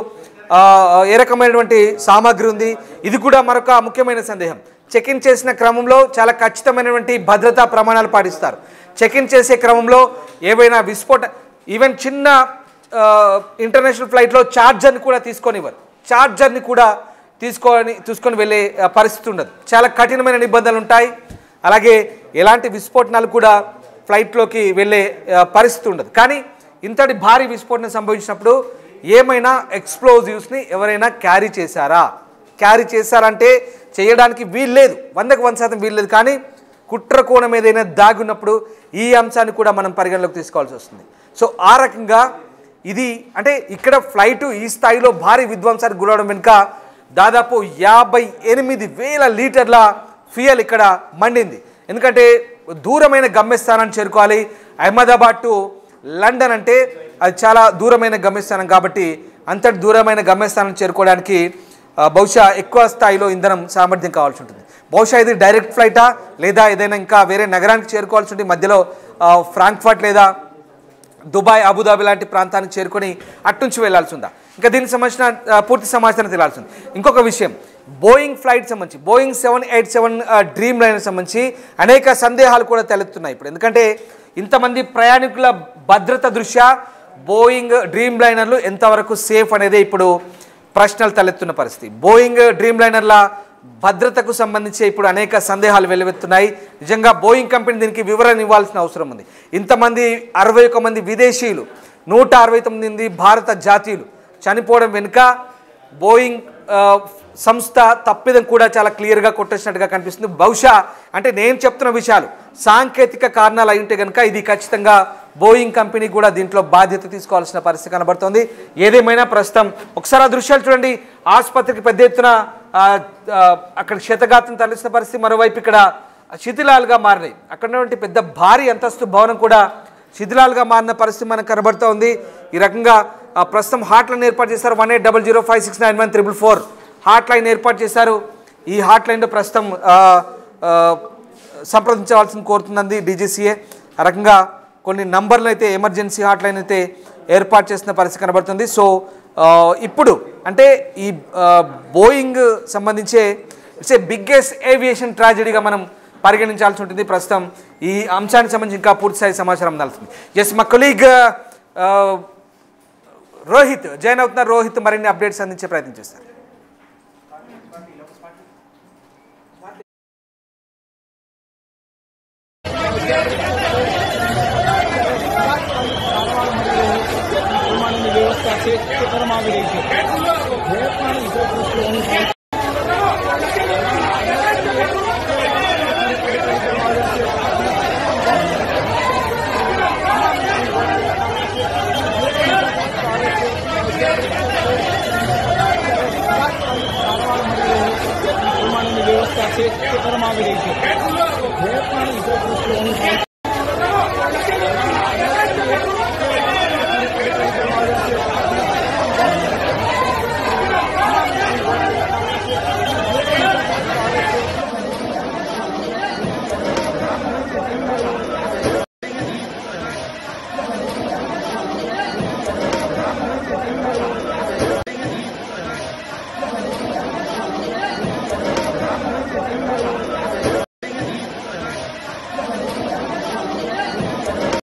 ఏ రకమైనటువంటి సామాగ్రి ఉంది, ఇది కూడా మరొక ముఖ్యమైన సందేహం. చెక్ ఇన్ చేసిన క్రమంలో చాలా ఖచ్చితమైనటువంటి భద్రతా ప్రమాణాలు పాటిస్తారు. చెక్ ఇన్ చేసే క్రమంలో ఏవైనా ఈవెన్ చిన్న ఇంటర్నేషనల్ ఫ్లైట్లో ఛార్జర్ని కూడా తీసుకొనివ్వరు. ఛార్జర్ని కూడా తీసుకొని వెళ్ళే పరిస్థితి ఉండదు. చాలా కఠినమైన నిబంధనలు ఉంటాయి. అలాగే ఎలాంటి విస్ఫోటనాలు కూడా ఫ్లైట్లోకి వెళ్ళే పరిస్థితి ఉండదు. కానీ ఇంతటి భారీ విస్ఫోటనం సంభవించినప్పుడు ఏమైనా ఎక్స్ప్లోజివ్స్ని ఎవరైనా క్యారీ చేశారంటే చేయడానికి వీల్లేదు, 100% వీల్లేదు. కానీ కుట్ర కోణం ఏదైనా దాగి ఉన్నప్పుడు ఈ అంశాన్ని కూడా మనం పరిగణలోకి తీసుకోవాల్సి వస్తుంది. సో ఆ రకంగా ఇది అంటే ఇక్కడ ఫ్లైటు ఈ స్థాయిలో భారీ విధ్వంసానికి గురవడం వెనుక దాదాపు 58,000 లీటర్ల ఫ్యూయల్ ఇక్కడ మండింది. ఎందుకంటే దూరమైన గమ్యస్థానాన్ని చేరుకోవాలి. అహ్మదాబాద్ టు లండన్ అంటే అది చాలా దూరమైన గమ్యస్థానం. కాబట్టి అంతటి దూరమైన గమ్యస్థానం చేరుకోవడానికి బహుశా ఎక్కువ స్థాయిలో ఇంధనం సామర్థ్యం కావాల్సి ఉంటుంది. బహుశా ఇది డైరెక్ట్ ఫ్లైటా లేదా ఏదైనా ఇంకా వేరే నగరానికి చేరుకోవాల్సి ఉంటుంది. మధ్యలో ఫ్రాంక్ఫర్ట్ లేదా దుబాయ్, అబుదాబి లాంటి ప్రాంతానికి చేరుకొని అట్నుంచి వెళ్లాల్సి ఉందా? ఇంకా దీనికి సంబంధించిన పూర్తి సమాచారం తెలియాల్సి ఉంది. ఇంకొక విషయం, బోయింగ్ ఫ్లైట్ సంబంధించి బోయింగ్ 787 డ్రీమ్ లైనర్ సంబంధించి అనేక సందేహాలు కూడా తలెత్తున్నాయి ఇప్పుడు. ఎందుకంటే ఇంతమంది ప్రయాణికుల భద్రత దృష్ట్యా బోయింగ్ డ్రీమ్ లైనర్లు ఎంతవరకు సేఫ్ అనేది ఇప్పుడు ప్రశ్నలు తలెత్తున్న పరిస్థితి. బోయింగ్ డ్రీమ్ లైనర్ల భద్రతకు సంబంధించి ఇప్పుడు అనేక సందేహాలు వెల్లువెత్తున్నాయి. నిజంగా బోయింగ్ కంపెనీ దీనికి వివరణ ఇవ్వాల్సిన అవసరం ఉంది. ఇంతమంది 61 మంది విదేశీయులు, 169 మంది భారత జాతీయులు చనిపోవడం వెనుక బోయింగ్ సంస్థ తప్పిదం కూడా చాలా క్లియర్గా కొట్టేసినట్టుగా కనిపిస్తుంది. బహుశా అంటే నేను చెప్తున్న విషయాలు సాంకేతిక కారణాలు అయి ఉంటే కనుక ఇది ఖచ్చితంగా బోయింగ్ కంపెనీ కూడా దీంట్లో బాధ్యత తీసుకోవాల్సిన పరిస్థితి కనబడుతోంది. ఏదేమైనా ప్రస్తుతం ఒకసారి ఆ దృశ్యాలు చూడండి. ఆసుపత్రికి పెద్ద ఎత్తున అక్కడ క్షతగాత్రం తలసిన పరిస్థితి. మరోవైపు ఇక్కడ శిథిలాలుగా మారినాయి. అక్కడ ఉన్నటువంటి పెద్ద భారీ అంతస్తు భవనం కూడా శిథిలాలుగా మారిన పరిస్థితి మనకు కనబడుతూ ఉంది. ఈ రకంగా ప్రస్తుతం హాట్ లైన్ ఏర్పాటు చేశారు. 1800569144 హాట్ లైన్ ఏర్పాటు చేశారు. ఈ హాట్ లైన్లో ప్రస్తుతం సంప్రదించవలసింది కోరుతుంది DGCA. ఆ రకంగా కొన్ని నంబర్లు అయితే ఎమర్జెన్సీ హాట్ లైన్ అయితే ఏర్పాటు చేసిన పరిస్థితి కనబడుతుంది. సో ఇప్పుడు అంటే ఈ బోయింగ్ సంబంధించే ఇట్స్ ఏ బిగ్గెస్ట్ ఏవియేషన్ ట్రాజడీగా మనం పరిగణించాల్సి ఉంటుంది. ప్రస్తుతం ఈ అంశానికి సంబంధించి ఇంకా పూర్తిస్థాయి సమాచారం అందాల్సింది. ఎస్, మా కొలీగ్ రోహిత్ జాయిన్ అవుతున్నారు. రోహిత్ మరిన్ని అప్డేట్స్ అందించే ప్రయత్నం చేస్తారు. व्यवस्था